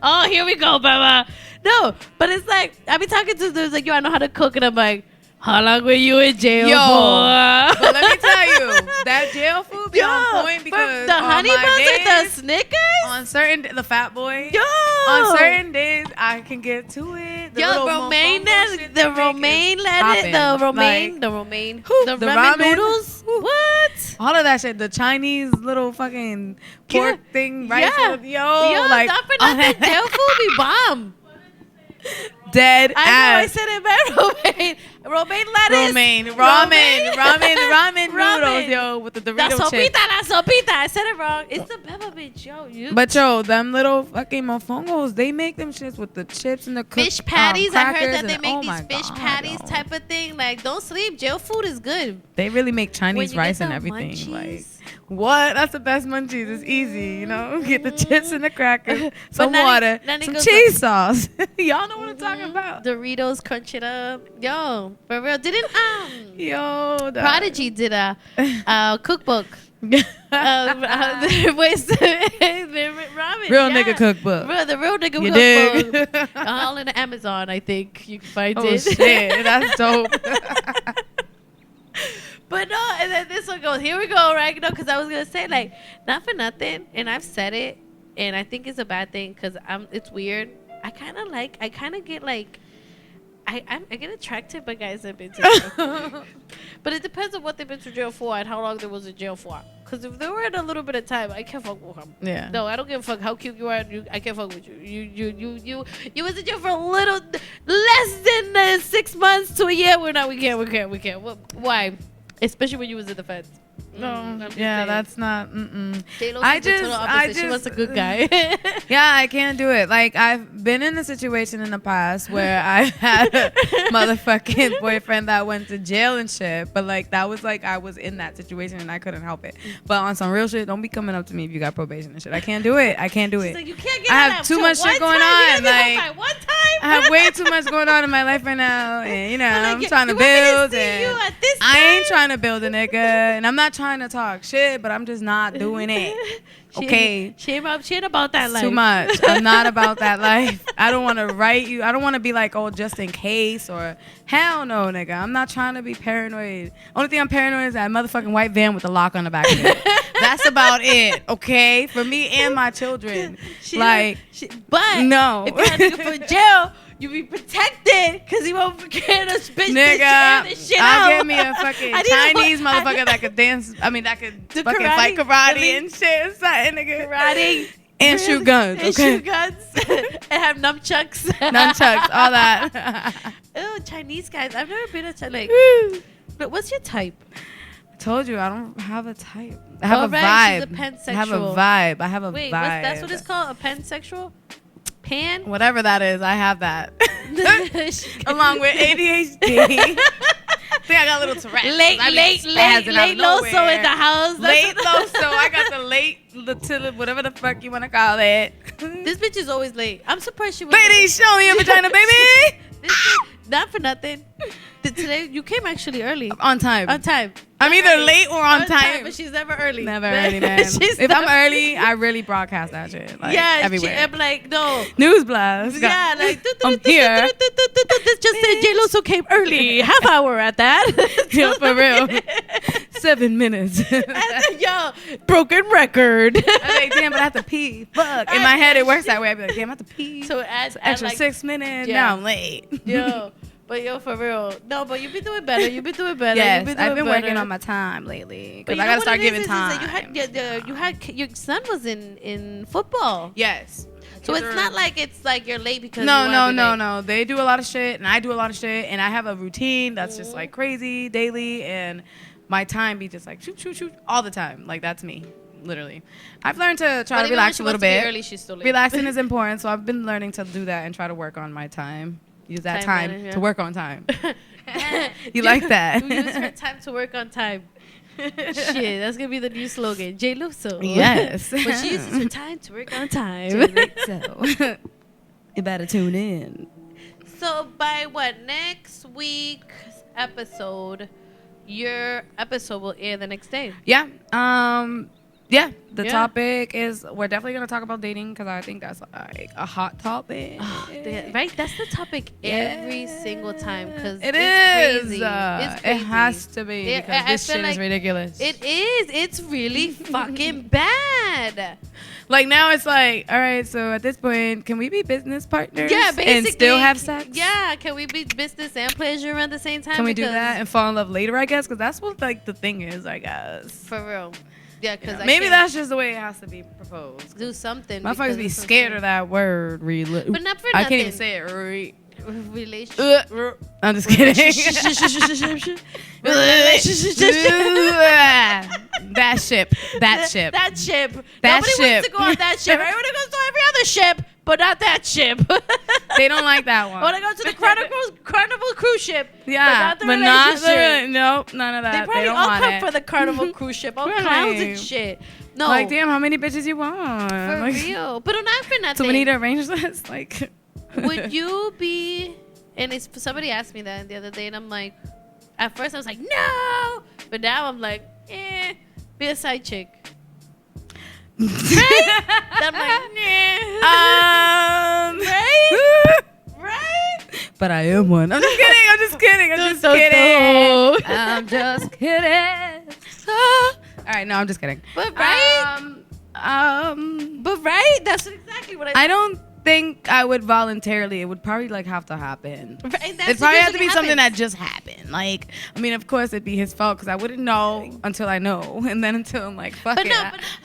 oh, here we go, Baba. No, but it's like I be talking to them like, yo, I know how to cook, and I'm like, how long were you in jail for? But let me tell you, that jail food be on point because the honey buns with the Snickers on certain the Fat Boy. Yo, on certain days I can get to it. The romaine lettuce, the romaine, the ramen noodles. What? All of that shit. The Chinese little fucking pork thing, rice. Like not for nothing. Jail food be bomb. Dead I know I said it bad. Romaine lettuce. Ramen noodles, yo, with the Dorito chips. La sopita. I said it wrong. It's the Beba bitch, yo. But yo, them little fucking mofongos, they make them shits with the chips and the fish patties. I heard that they make these fish patties type of thing. Like, don't sleep. Jail food is good. They really make Chinese rice and everything. Munchies. Like, what? That's the best munchies. It's easy, you know. Get the chips and the crackers, some water, some cheese sauce. Y'all know what I'm talking about. Doritos, crunch it up, yo. For real, didn't Prodigy did a cookbook. Real nigga cookbook. The real nigga cookbook. All in the Amazon, I think you can find it. Oh shit, that's dope. But no, and then this one goes, here we go, right? You know, because I was gonna say like, not for nothing, and I've said it, and I think it's a bad thing because it's weird. I kind of get like. I get attracted by guys that have been to jail. But it depends on what they've been to jail for and how long they was in jail for. Because if they were in a little bit of time, I can't fuck with them. Yeah. No, I don't give a fuck how cute you are. I can't fuck with you. You was in jail for a little less than 6 months to a year. We can't. Why? Especially when you was in the feds. No, yeah, that's not. I just, she was a good guy. Yeah, I can't do it. Like, I've been in a situation in the past where I had a motherfucking boyfriend that went to jail and shit. But like, that was like, I was in that situation and I couldn't help it. But on some real shit, don't be coming up to me if you got probation and shit. I can't do it. I can't do it. Like, you can't get I have too much shit going on. Like, one time. I have way too much going on in my life right now, and you know, I'm trying to want me build. to see And you at this I ain't time? trying to build a nigga, and I'm not trying to talk shit, but I'm just not doing it. Okay, she ain't about that life. too much. I'm not about that life. I don't want to write you. I don't want to be like, oh, just in case, or hell no, nigga. I'm not trying to be paranoid. Only thing I'm paranoid is that motherfucking white van with the lock on the back of it. That's about it. Okay, for me and my children. But no. if you had to go for jail, you be protected because he won't get us bitch. Nigga, I'll get me a fucking Chinese motherfucker that could dance. I mean, that could fucking fight karate and shit. Something, nigga. Karate. And shoot guns, okay? And shoot guns. And have nunchucks. Nunchucks, all that. Ew, Chinese guys. I've never been a Chinese. But what's your type? I told you, I don't have a type. I have a right, vibe. she's a pansexual. I have a vibe. I have a Wait, vibe. that's what it's called? A pansexual? Pan? Whatever that is, I have that. Along with ADHD. I think I got a little Tourette. Late Jloso in the house. Late Jloso. I got the late, whatever the fuck you want to call it. This bitch is always late. I'm surprised she was. Lady, show me your vagina, baby. Not for nothing. Today you came actually early. On time. On time. I'm either late or on time. But she's never early. Never early, man. If I'm early, I really broadcast that shit. Like, everywhere. I'm like, no. News blast. Yeah, like, I'm here. This just said Jloso came early. Half hour at that. Yeah, for real. 7 minutes. Yo, broken record. I'm like, damn, but I have to pee. Fuck. In my head, it works that way. I'd be like, damn, I have to pee. So add extra like, 6 minutes. Yeah. Now I'm late. Yo. But yo, for real. No, but you've been doing better. Yes, I've been working on my time lately. Because I got to start giving time. Your son was in football. Yes. So it's not like you're late because No. They do a lot of shit and I do a lot of shit. And I have a routine that's just like crazy daily. And my time be just like shoot all the time. Like that's me. Literally. I've learned to try to relax a little bit. Early, she's still late. Relaxing is important. So I've been learning to do that and try to work on my time. Use that time to work on time. You like that? Use her time to work on time. Shit, that's gonna be the new slogan. Jloso. Yes. But she uses her time to work on time. So you better tune in. So by next week's episode, your episode will air the next day. Yeah. The topic is we're definitely gonna talk about dating because I think that's like a hot topic. Right, that's the topic every single time because it is. Crazy. It's crazy. It has to be because this shit is ridiculous. It is. It's really fucking bad. Like now it's like, all right, so at this point, can we be business partners? Yeah, basically. And still have sex? Yeah, can we be business and pleasure at the same time? Can we do that and fall in love later, I guess? Because that's what like the thing is, I guess. For real. Yeah, because maybe that's just the way it has to be proposed. Do something. Motherfuckers be scared of that word. But not for nothing. I can't even say it. Relationship. I'm just kidding. That ship. Nobody wants to go on that ship. Everybody goes to every other ship, but not that ship. They don't like that one. I want to go to the Carnival cruise ship. Yeah, but not the relationship. Nope, none of that. They probably don't all want come it. for the Carnival cruise ship. All clowns and shit. No. Like, damn, how many bitches you want? For real. But not for nothing. So we need to arrange this? Like... Would you be... And somebody asked me that the other day, and I'm like... At first, I was like, no! But now I'm like, be a side chick. Right? I'm like, nah. Right? But I am one. I'm just kidding. I'm just kidding. All right, no, I'm just kidding. But right? But right? That's exactly what I don't think I would voluntarily. It would probably like have to happen. Right, It probably have to be something that just happened. Like, I mean, of course it'd be his fault because I wouldn't know until I know, and then until I'm like, fuck it,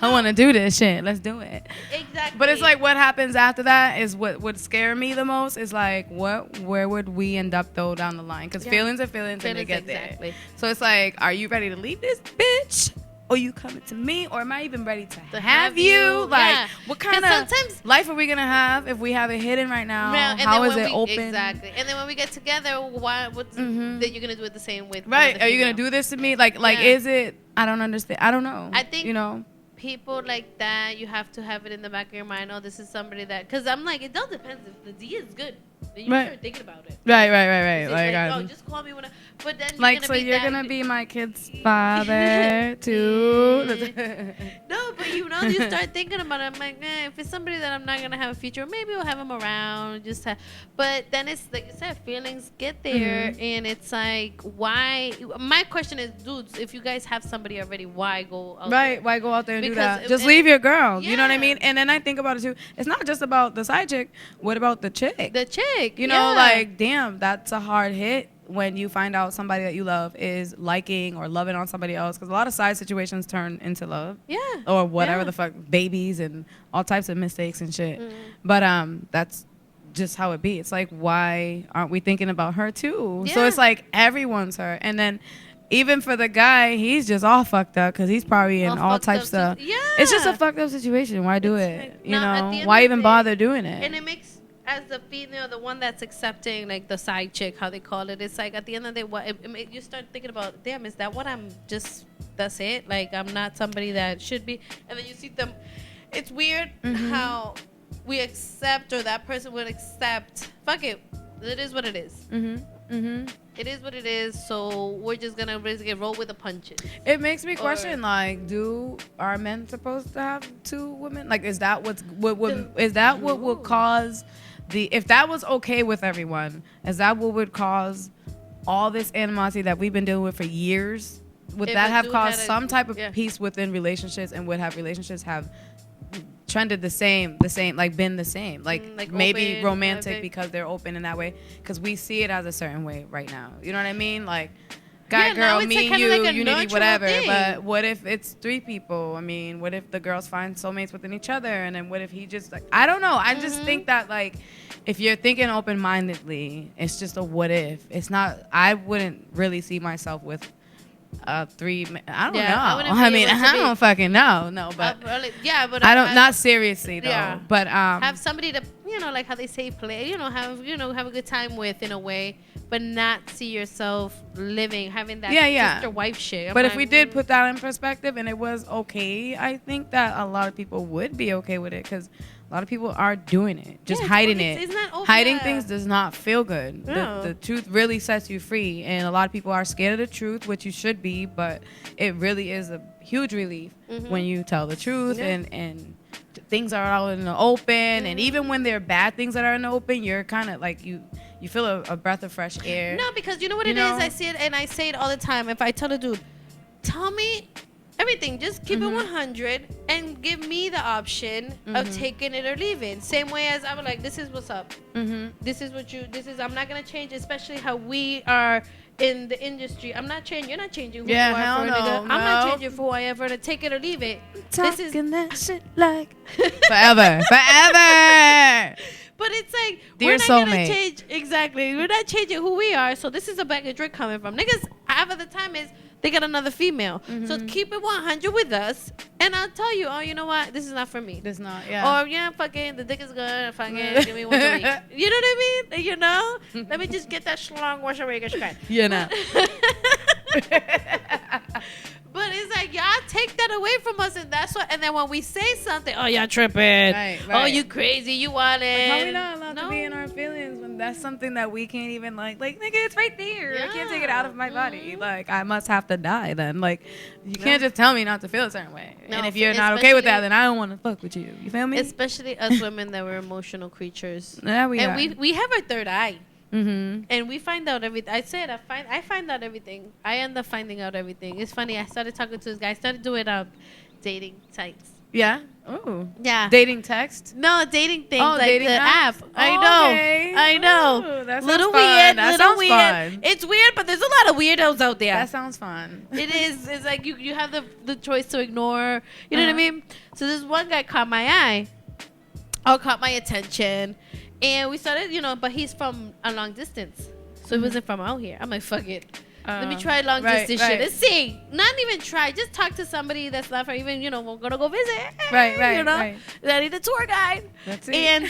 I want to do this shit. Let's do it. Exactly. But it's like what happens after that is what would scare me the most. Is like where would we end up though down the line? Because feelings are feelings and they get there. So it's like, are you ready to leave this bitch? Or you coming to me, or am I even ready to have you? Like, what kind of life are we gonna have if we have it hidden right now? How is it open? Exactly. And then when we get together, what's that you're gonna do it the same with? Right? Are you gonna do this to me? Like, is it? I don't understand. I don't know. I think people like that, you have to have it in the back of your mind. Oh, this is somebody that, because I'm like, it does depend. If the D is good, then you start thinking about it. Right. Like, just call me when. But then you're gonna be my kid's father too. No, but you start thinking about it. I'm like, if it's somebody that I'm not gonna have a future, maybe we'll have him around. But then it's like you said, feelings get there, and it's like, why? My question is, dudes, if you guys have somebody already, why go out there? Why go out there and do that? Just leave your girl. You know what I mean? And then I think about it too. It's not just about the side chick. What about the chick? The chick. You know, like, damn, that's a hard hit when you find out somebody that you love is liking or loving on somebody else. Because a lot of side situations turn into love. Yeah. Or whatever the fuck, babies and all types of mistakes and shit. But that's just how it be. It's like, why aren't we thinking about her too? So it's like everyone's her. And then even for the guy, he's just all fucked up because he's probably in all types of... It's just a fucked up situation. Why do it? Like, you know? Why even bother doing it? And it makes... As the female, the one that's accepting, like the side chick, how they call it, it's like at the end of the day, you start thinking about, damn, is that what I'm just, that's it? Like, I'm not somebody that should be. And then you see them, it's weird how we accept, or that person would accept, fuck it, it is what it is. It is what it is, so we're just gonna basically roll with the punches. It makes me question, like, are men supposed to have two women? Like, is that what would cause if that was okay with everyone, is that what would cause all this animosity that we've been dealing with for years? Would that have caused some type of peace within relationships, and would have relationships have trended the same, like been the same, like maybe open, romantic because they're open in that way, because we see it as a certain way right now. You know what I mean? Like, guy, girl, me, like you, unity, whatever. Thing. But what if it's three people? I mean, what if the girls find soulmates within each other? And then what if he just, like, I don't know. I just think that, like, if you're thinking open-mindedly, it's just a what if. It's not, I wouldn't really see myself with three. I don't know. I don't fucking know. No, but but I don't. Not seriously though. Yeah. But have somebody to, like how they say, play. Have a good time with, in a way, but not see yourself having that sister wife shit. But if we did put that in perspective and it was okay, I think that a lot of people would be okay with it, because a lot of people are doing it, just hiding it. It's not over. Hiding things does not feel good. No. The truth really sets you free, and a lot of people are scared of the truth, which you should be, but it really is a huge relief when you tell the truth and things are out in the open. And even when there are bad things that are in the open, you're kind of like, you feel a breath of fresh air. No, because you know what it is? I see it, and I say it all the time. If I tell a dude, tell me everything, just keep it 100 and give me the option of taking it or leaving. Same way as I was like, this is what's up. This is I'm not gonna change, especially how we are in the industry. I'm not changing. You're not changing who you are for a nigga. I'm not changing for who I am, for to take it or leave it. Talking that shit like forever. But it's like, dear we're not soulmate. gonna change. Exactly, we're not changing who we are. So this is a bag of drink coming from niggas. Half of the time is they got another female. So keep it 100 with us, and I'll tell you, oh, you know what? This is not for me. This not, yeah. Or fucking the dick is good. Fucking give me once a week. You know what I mean? Let me just get that schlong wash away. You know. But it's like, y'all take that away from us, and that's what. And then when we say something, oh, y'all tripping. Right. Oh, you crazy. You want it. How are we not allowed to be in our feelings when that's something that we can't even like, nigga, it's right there. I can't take it out of my body. Like, I must have to die then. Like, you can't just tell me not to feel a certain way. No, and if you're not okay with that, then I don't want to fuck with you. You feel me? Especially us women that we're emotional creatures. Yeah, we are. And we have our third eye. And we find out everything. I find out everything. I end up finding out everything. It's funny. I started talking to this guy. I started doing dating sites. Yeah. Oh. Yeah. Dating text. No, dating things, Oh, like dating the apps? app. I know. Okay. I know. Ooh, that sounds Little fun. weird. That Little sounds weird. fun. It's weird, but there's a lot of weirdos out there. That sounds fun. It is. It's like you have the choice to ignore. You know what I Uh-huh. mean? So this one guy caught my eye. Or caught my attention. And we started, but he's from a long distance. So he wasn't from out here. I'm like, fuck it. Let me try long distance shit. Let's see. Not even try. Just talk to somebody that's not from even, we're going to go visit. Right. I need a tour guide. That's it. And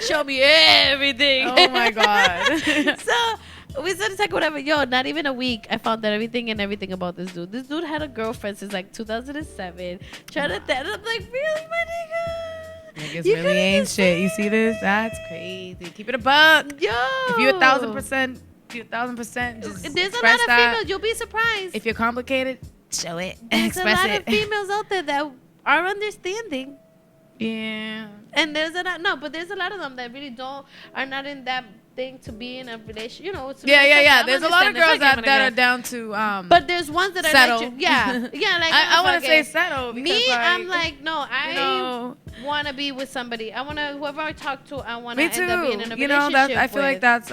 show me everything. Oh, my God. So we started talking whatever. Yo, not even a week, I found out everything about this dude. This dude had a girlfriend since like 2007. Trying to and I'm like, really, my nigga? Niggas You really could've ain't just shit. You see this? That's crazy. Keep it a buck. Yo. If you 1,000%, just There's a express lot of that. females. You'll be surprised. If you're complicated, show it. There's Express a lot it. of females out there that are understanding. Yeah. And there's a lot, but there's a lot of them that really are not in that thing to be in a relationship. To be Yeah. I'm There's a lot of girls understanding. that are down to But there's ones that are settle. like, yeah, like I want fuck to say it. settle. Because, Me, like, I'm like, no, I know, want to be with somebody. I want to, whoever I talk to, I want to me too. end up being in a You know, relationship I feel like with. that's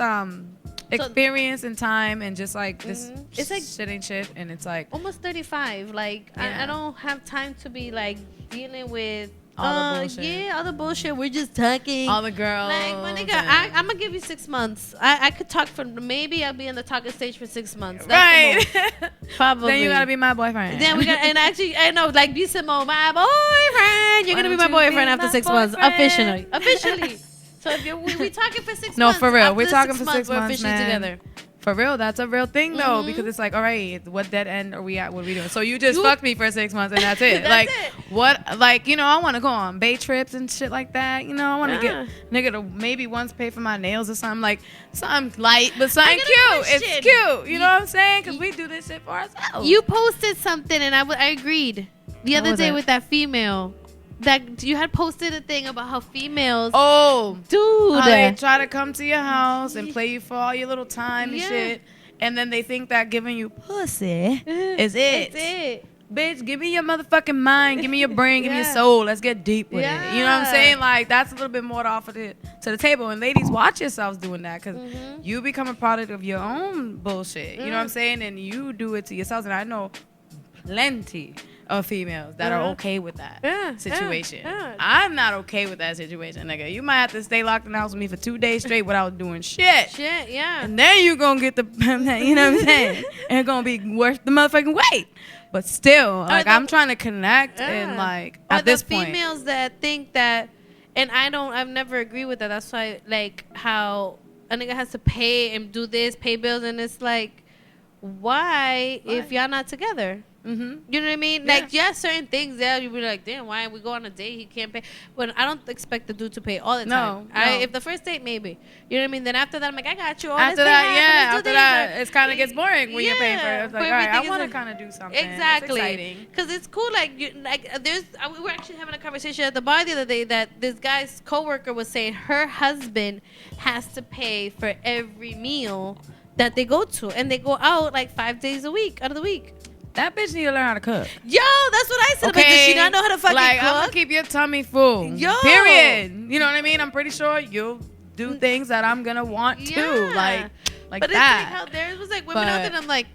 experience and time and just like this. It's like shit ain't shit, and it's like almost 35. Like Yeah. I don't have time to be like dealing with All the bullshit. Yeah, all the bullshit. We're just talking. all the girls. Like my nigga, and- I'm gonna give you 6 months. I could talk for maybe I'll be in the talking stage for 6 months. That's the right. most. Probably. Then you gotta be my boyfriend. Then we got and actually I know like be Simone, my boyfriend. You're gonna be my boyfriend after 6 months officially. Officially. So if we talking for 6 No, months. for real. after We're the talking for 6 we're months, officially man. together. For real, that's a real thing though, Mhm. because it's like, all right, what dead end are we at? What are we doing? So you just You- fucked me for 6 months and that's it. That's like it. what? Like I want to go on bay trips and shit like that. I want to Yeah. get nigga to maybe once pay for my nails or something like something light, but something got a cute. question. It's cute. You know what I'm saying? Because we do this shit for ourselves. You posted something and I agreed the What other was day it? with that female. That you had posted a thing about how females, oh, dude, how they try to come to your house and play you for all your little time and Yeah. shit, and then they think that giving you pussy is it. That's it. Bitch, give me your motherfucking mind, give me your brain, give me your Yeah. soul. Let's get deep with it. You know what I'm Yeah. saying? Like that's a little bit more to offer to the table. And ladies, watch yourselves doing that because Mhm. you become a product of your own bullshit. You know what I'm Mm. saying? And you do it to yourselves. And I know plenty of females that are Uh-huh. okay with that Yeah, situation. yeah. I'm not okay with that situation, nigga. You might have to stay locked in the house with me for 2 days straight without doing shit. Shit, yeah. And then you gonna get the, you know what I'm saying? And it's gonna be worth the motherfucking wait. But still, like the- I'm trying to connect and Yeah. like Or at this the point. females that think that, and I've never agreed with that. That's why, like, how a nigga has to pay and do this, pay bills, and it's like, why if y'all not together? Mm-hmm. You know what I mean? Yeah. Like, yeah, certain things, yeah, you be like, damn, why we go on a date, he can't pay. But I don't expect the dude to pay all the time. No. If the first date, maybe. You know what I mean? Then after that, I'm like, I got you. After that, after that, it kind of gets boring when you're paying for it. Yeah, It's like, for all right, I everything want to is- kind of do something. It's Exactly, exciting. because it's cool. Like, we were actually having a conversation at the bar the other day that this guy's coworker was saying her husband has to pay for every meal that they go to, and they go out like 5 days a week out of the week. That bitch need to learn how to cook. Yo, that's what I said. Okay, does she not know how to fucking like, I'm gonna cook? keep your tummy full. Yo. Period. You know what I mean? I'm pretty sure you'll do things that I'm gonna want to. Yeah. Like But that. it's like how theirs was like women out there, and I'm like,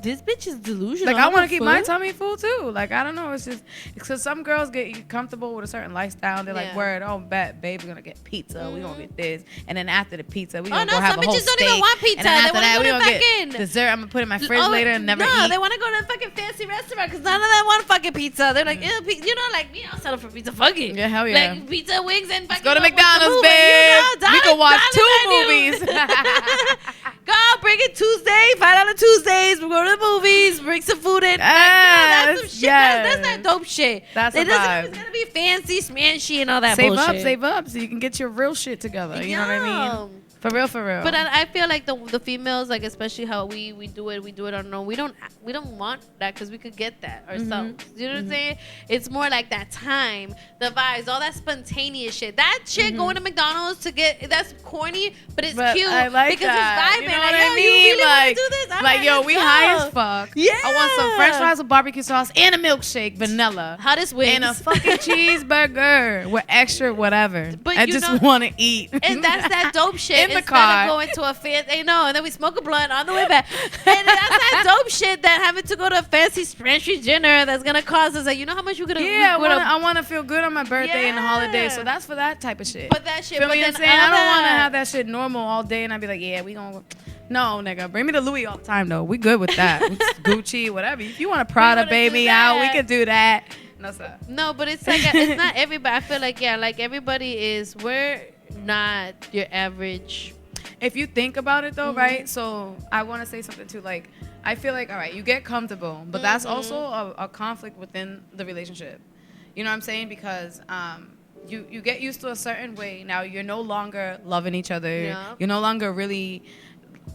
this bitch is delusional. Like I want to keep my food. tummy full too. Like I don't know, it's just because some girls get comfortable with a certain lifestyle. They're like, Yeah. "Word, oh, bet, babe, we're gonna get pizza. We gonna get this, and then after the pizza, we Oh, gonna no, go have some a whole bitches don't steak. even want pizza. And then They after wanna that, go we to gonna fucking- get dessert. I'm gonna put it in my fridge Oh, later and never no, eat. they want to go to a fucking fancy restaurant because none of them want fucking pizza. They're like, ew, you know, like me, I'll settle for pizza. Fuck it. Yeah, hell yeah. Like pizza, wings, and fucking. Go to what's the McDonald's, movie? babe. We can watch dollar two menu. movies. Go, bring it Tuesday, $5 Tuesdays. We go to the movies, bring some food in. That's some shit. Yes, That's that dope shit. That's it a doesn't vibe. always gotta be fancy, smashy, and all that Save bullshit. up, so you can get your real shit together. You know what I mean? For real, for real. But I feel like the females, like especially how we do it on our own. We don't want that because we could get that ourselves. You know what I'm saying? It's more like that time, the vibes, all that spontaneous shit. That shit going to McDonald's to get that's corny, but it's cute I like because that. it's vibing. You know like, what I mean? You really like, want to do this? All like right, yo, let's we go. high as fuck. Yeah. I want some French fries with barbecue sauce and a milkshake, vanilla. Hottest wings. And a fucking cheeseburger with extra whatever. But I you just know- want to eat. And that's that dope shit. In the Instead car. of going to a fancy, and then we smoke a blunt on the way back. And that's that dope shit that having to go to a fancy French dinner that's gonna cost us. Like, you know how much we're gonna. Yeah, we're gonna, I want to feel good on my birthday and the Yeah. holidays. So that's for that type of shit. But that shit. Feel but me? then I'm saying I don't want to other- have that shit normal all day, and I'd be like, yeah, we gonna. No, nigga, bring me the Louis all the time though. We good with that. Gucci, whatever. If you want a Prada wanna do baby out, we that. could do that. No, sir. No, but it's like it's not everybody. I feel like like everybody is. We're not your average. If you think about it though, right? So I want to say something too. Like, I feel like, all right, you get comfortable, but that's also a conflict within the relationship. You know what I'm saying? Because you get used to a certain way. Now you're no longer loving each other. Yeah. You're no longer really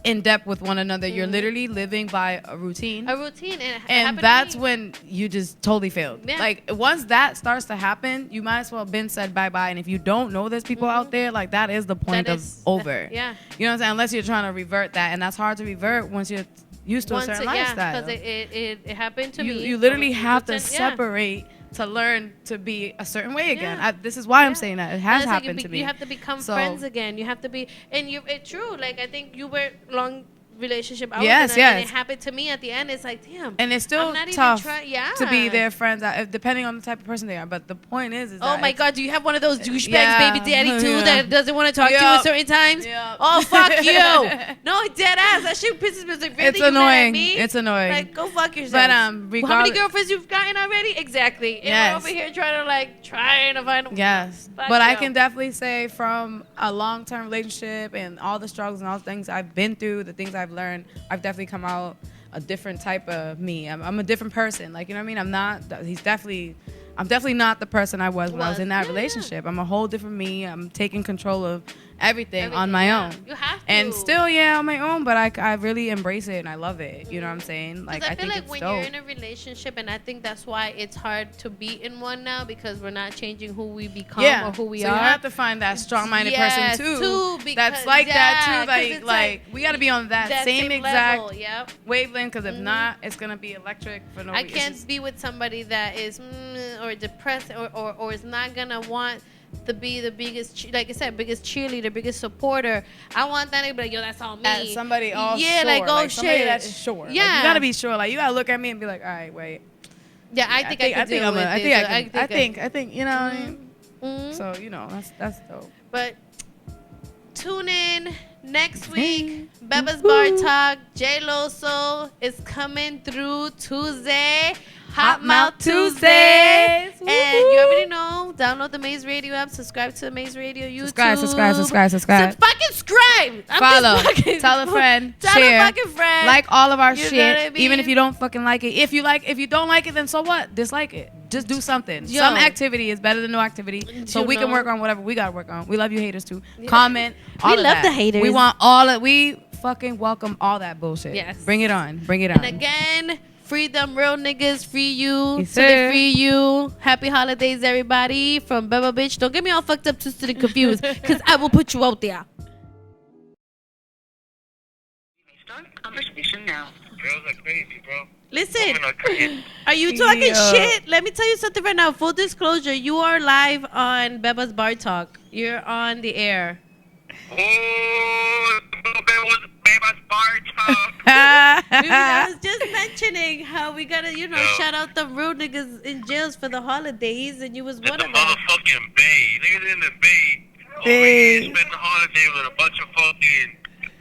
in depth with one another. You're literally living by a routine. A routine, and And that's when you just totally failed. Yeah. Like, once that starts to happen, you might as well have been said bye-bye. And if you don't know there's people out there, like, that is the point of over. Yeah. You know what I'm saying? Unless you're trying to revert that. And that's hard to revert once you're used to a certain lifestyle. because it happened to me. You literally So have to yeah. separate to learn to be a certain way again. Yeah. This is why I'm Yeah. saying that. It And has it's like happened to me. You have to become So- friends again. You have to be, and it's true. Like, I think you were long relationship. I Yes, was in a, and yes. it happened to me at the end. It's like, damn. And it's still I'm not even tough yeah. to be their friends, depending on the type of person they are. But the point is Oh that my it's- God! Do you have one of those douchebags, Yeah. baby daddy too, Yeah. that doesn't want to talk to you Yup. at certain times? Yup. Oh fuck you! No, dead ass. That shit pisses me. It's like, really? It's You mad at annoying. me? It's annoying. Like, go fuck yourself. But How many regardless, girlfriends you've gotten already? Exactly. And Yes. we're over here trying to find. yes. Fuck But I you. can definitely say from a long-term relationship and all the struggles and all the things I've been through, the things I've learned, I've definitely come out a different type of me. I'm a different person. Like, you know what I mean? I'm definitely not the person I was when I was in that Yeah. relationship. I'm a whole different me. I'm taking control of everything on Everything, my yeah. own. You have to. And still, yeah, on my own, but I really embrace it and I love it. You know what I'm saying? Like, Because I I feel think like it's when dope. you're in a relationship, and I think that's why it's hard to be in one now, because we're not changing who we become or who we so are. you have to find that strong-minded Yes, person too. too, because- that's like yeah, that 'cause too. it's Like we got to be on that, same exact level. Yep. wavelength. Because if not, it's gonna be electric for no I reason. can't be with somebody that is or depressed or is not gonna want to be the biggest, like I said, biggest cheerleader, biggest supporter. I want that nigga to be like, yo, that's all me. As somebody all yeah, sure, like, oh somebody shit, that's sure. Like, Yeah, you gotta be sure. Like you gotta look at me and be like, all right, wait. Yeah, I think I can deal I'm with a- I this. think I So can. I think you know. What I mean? Mhm. So you know that's dope. But tune in next week. Bebas Bar Talk. Jloso is coming through Tuesday. Hot Mouth Tuesdays. Tuesdays. And you already know, download the Maze Radio app. Subscribe to the Maze Radio YouTube. Subscribe. Fucking subscribe. I'm Follow. just fucking- Tell a friend. Tell Share. a fucking friend. Like all of our You know shit, what I mean? even if you don't fucking like it. If you don't like it, then so what? Dislike it. Just do something. Yo. Some activity is better than no activity. So You we can know. work on whatever we gotta work on. We love you haters too. Comment. All We of love that. the haters. We want all of. We fucking welcome all that bullshit. Yes. Bring it on. Bring it on. And again, free them real niggas, free you, Yes, so they sir. free you. Happy holidays, everybody. From Beba Bitch. Don't get me all fucked up, twisted, and confused, because I will put you out there. Start conversation now. Girls are crazy, bro. Listen, Women are crazy. are you talking Yeah. shit? Let me tell you something right now. Full disclosure, you are live on Beba's Bar Talk. You're on the air. Oh, Bebas BarTalk. I was just mentioning how we gotta, Yo. shout out the real niggas in jails for the holidays, and you was At one the of them. motherfucking Bay. Niggas in the Bay. Over Bay. here spending the holiday with a bunch of fucking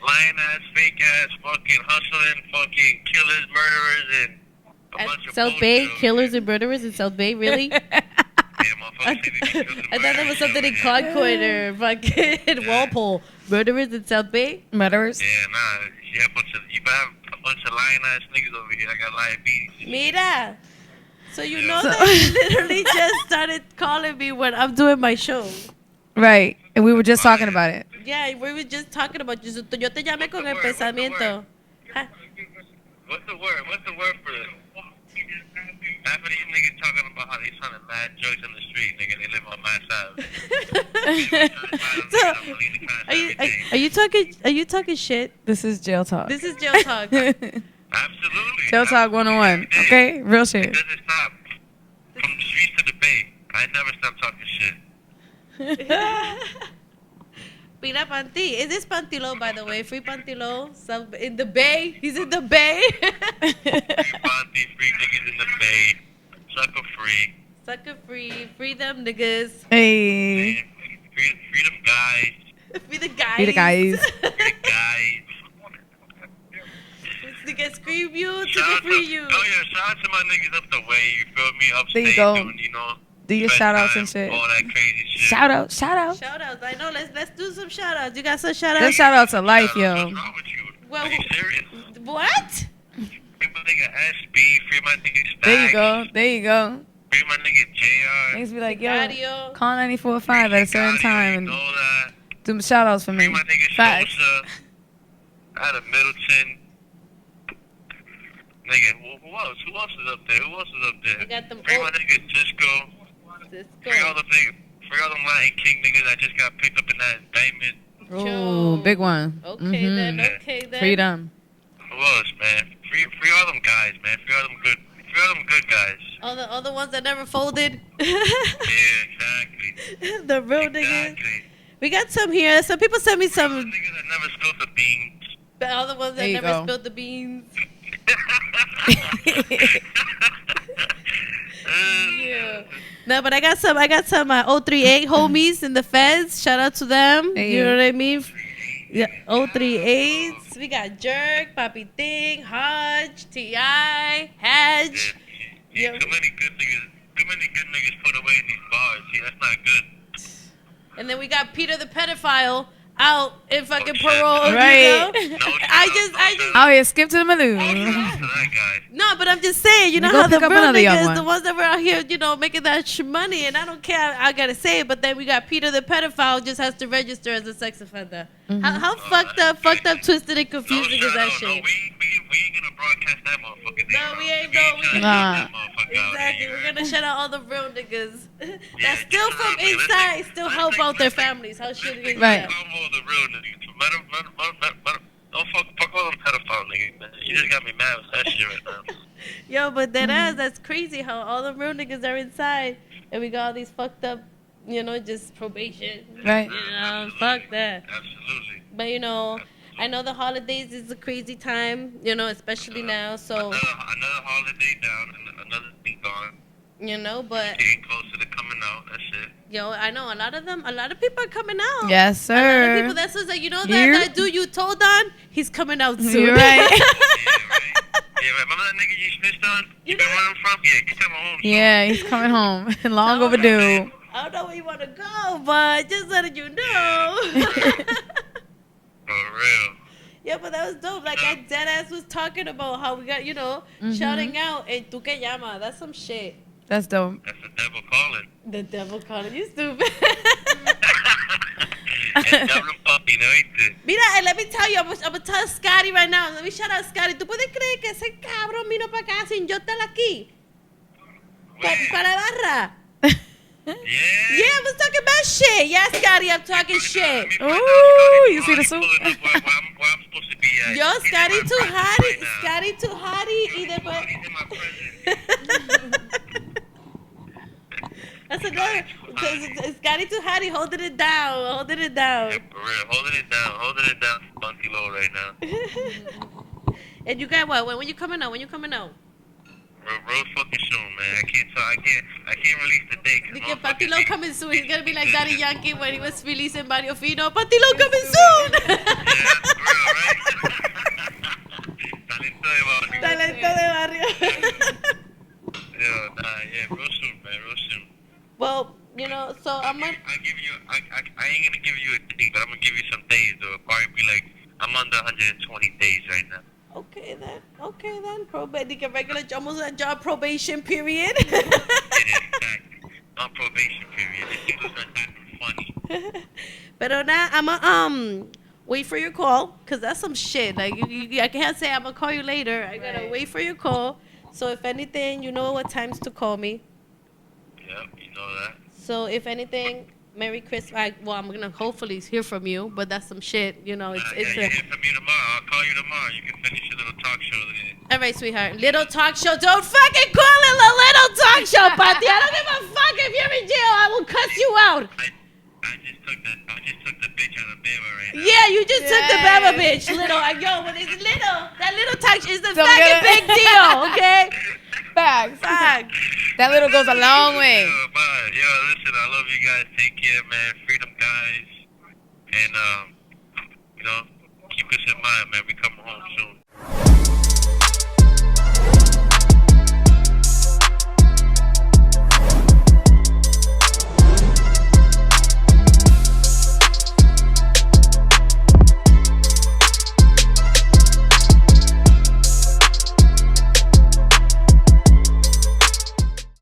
lying ass, fake ass, fucking hustling, fucking killers, murderers, and a At bunch of South Bay, bullshit. killers and murderers in South Bay, really? Yeah, motherfuckers say they be killers and I thought that was murderers, something in yeah. Concord or fucking Walpole. Murderers in South Bay? Murderers. Yeah, nah. You have a bunch of lying ass niggas over here. I got diabetes. Mira. So you know So- that you literally just started calling me when I'm doing my show. Right. And we were just talking about it. Yeah, we were just talking about you. Yo te llamé con el What's the word? pensamiento. Ah, What's the word? What's the word for this? Half of these niggas talking about how they selling mad drugs in the street, nigga. They live on my side. Are you talking shit? This is jail talk. This is jail talk. Absolutely. Jail talk 101. Okay, real It shit. doesn't stop. From the streets to the bay, I never stop talking shit. Pina Panty. Is this Pantilo, by the way? Free Pantilo. Some in the bay. He's in the bay. Free Bonte, free niggas in the bay. Sucker free. Sucker free. Free them niggas. Hey. Free them guys. Free the guys. Be the guys. Free the guys. This nigga scream you to Shout the out free to, you. oh yeah, shout out to my niggas up the way, you feel me? Upstate, There you go. doing, you know, Do your best shout outs time, and shit. all that crazy shit. Shout out. Shout out. Shout outs. I know. Let's do some shout outs. You got some shout Them outs? shout outs of life, yo. What's wrong with you? Well, Are you serious? what? Free my nigga SB, free my nigga Stack. There you go. There you go. Free my nigga JR. Niggas be like, yo, Radio. call 94.5 at a certain time and You know that. do some shout outs for Free me. my nigga Facts. Jloso. Out of Middleton. Nigga, who else? Who else is up there? Who else is up there? We got them Free old- my nigga Disco. Let's Free all go. the niggas. Free all them Latin King niggas that just got picked up in that indictment. Ooh, big one. Okay then. Mhm. Okay then. Freedom. Who else, man? Free all them guys, man. Free all them good guys. All the ones that never folded. Yeah, exactly. The real niggas. Exactly. We got some here. Some people sent me All the some. niggas that never spilled the beans. All the ones that There you never go. spilled the beans. Yeah. No, but I got some 038 homies in the feds. Shout out to them. Hey. You know what I mean? Yeah, 038s. We got Jerk, Papi Thing, Hodge, T.I., Hedge. Yeah, too many good niggas put away in these bars. See, that's not good. And then we got Peter the pedophile out in fucking shit. parole. Right. You know? No, I shut just. Oh, yeah, skip to the Oh, Maloo. shout out to that guy. No, but I'm just saying, you know Go how the pick up real another young niggas, one. the ones that were out here, you know, making that money, and I don't care, I gotta say it, but then we got Peter the pedophile just has to register as a sex offender. How fucked up, twisted, and confusing is that No, shit? we ain't gonna broadcast that motherfucker. No, we ain't, trying no, to we- get Nah. that motherfucker out Exactly, here. we're gonna shout out all the real niggas that Yeah, still just from real niggas. inside, still Let's help take- out their let's take- families. How shit is Right. that? All the real niggas. Don't fuck all them pedophile niggas, man. You just got me mad with that shit right now. Yo, but that's crazy how all the real niggas are inside, and we got all these fucked up, you know, just probation. Right. You know, fuck that. Absolutely. But you know, I know the holidays is a crazy time, you know, especially now. So Another holiday down and another thing gone. you know, but Getting closer to coming out. That's it. yo, I know a lot of people are coming out. Yes, A lot of sir. people that says that you know Here? that dude you told on, he's coming out soon. You're right. Yeah, right. Yeah, right. Remember that nigga you snitched on? You been running from? Yeah, get him home. Yeah, he's coming home. Long Oh, overdue. I don't know where you want to go, but just letting you know. For real. Yeah, but that was dope. Like, that dead ass was talking about how we got, you know, shouting out, "Hey, tu que llama?" That's some shit. That's dope. That's the devil calling. The devil calling you stupid. El diablo papi, ¿no viste? Mira, let me tell you, I'm gonna tell Scotty right now. Let me shout out Scotty. ¿Tú puedes creer que ese cabrón vino para acá sin yo estar aquí? Para la barra. Yeah. Yeah, I was talking about shit. Yeah, Scotty, I'm talking shit. Ooh, you see the suit? Where I'm supposed to be at. Yo, He's in Scotty my too presence hottie. right now. Scotty too hottie. Y después... He's in my presence. That's another. Scotty too hottie, holding it down. Holding it down. Yeah, for real. Holding it down, Bunty Low right now. And you got what? When you coming out? Real fucking soon, man. I can't release the date. Because Patilo coming soon. He's gonna be like Daddy Yankee when he was releasing Mario Fino. Patilo coming soon. Yeah, for real, right? Talento de barrio. Talento de barrio. Yeah, real soon, man, real soon. Well, you know, so I'm gonna. I ain't gonna give you a date, but I'm gonna give you some days. It'll probably be like, I'm under 120 days right now. Okay then. Probation. Regular, almost a job probation period. Yeah, exactly. On probation period. This shit was not that funny. But Pero nah, I'ma wait for your call, cause that's some shit. Like I can't say I'm gonna call you later. I gotta wait for your call. So if anything, you know what times to call me. Yep, you know that. So if anything, Merry Christmas. I'm gonna hopefully hear from you, but that's some shit. You know, it's You hear from me tomorrow. I'll call you tomorrow. You can finish your little talk show then. all right, sweetheart. Little talk show. Don't fucking call it a little talk show, Pati. I don't give a fuck if you're in jail. I will cuss you out. I just took the bitch out of Beba right now. Yeah, you just took the Beba bitch. Little, but it's little. That little talk is the fucking big deal, okay? Facts. Facts. That little goes a long way. Bye. Yo, listen, I love you guys. Take care, man. Freedom, guys. And, keep this in mind, man. We coming home soon.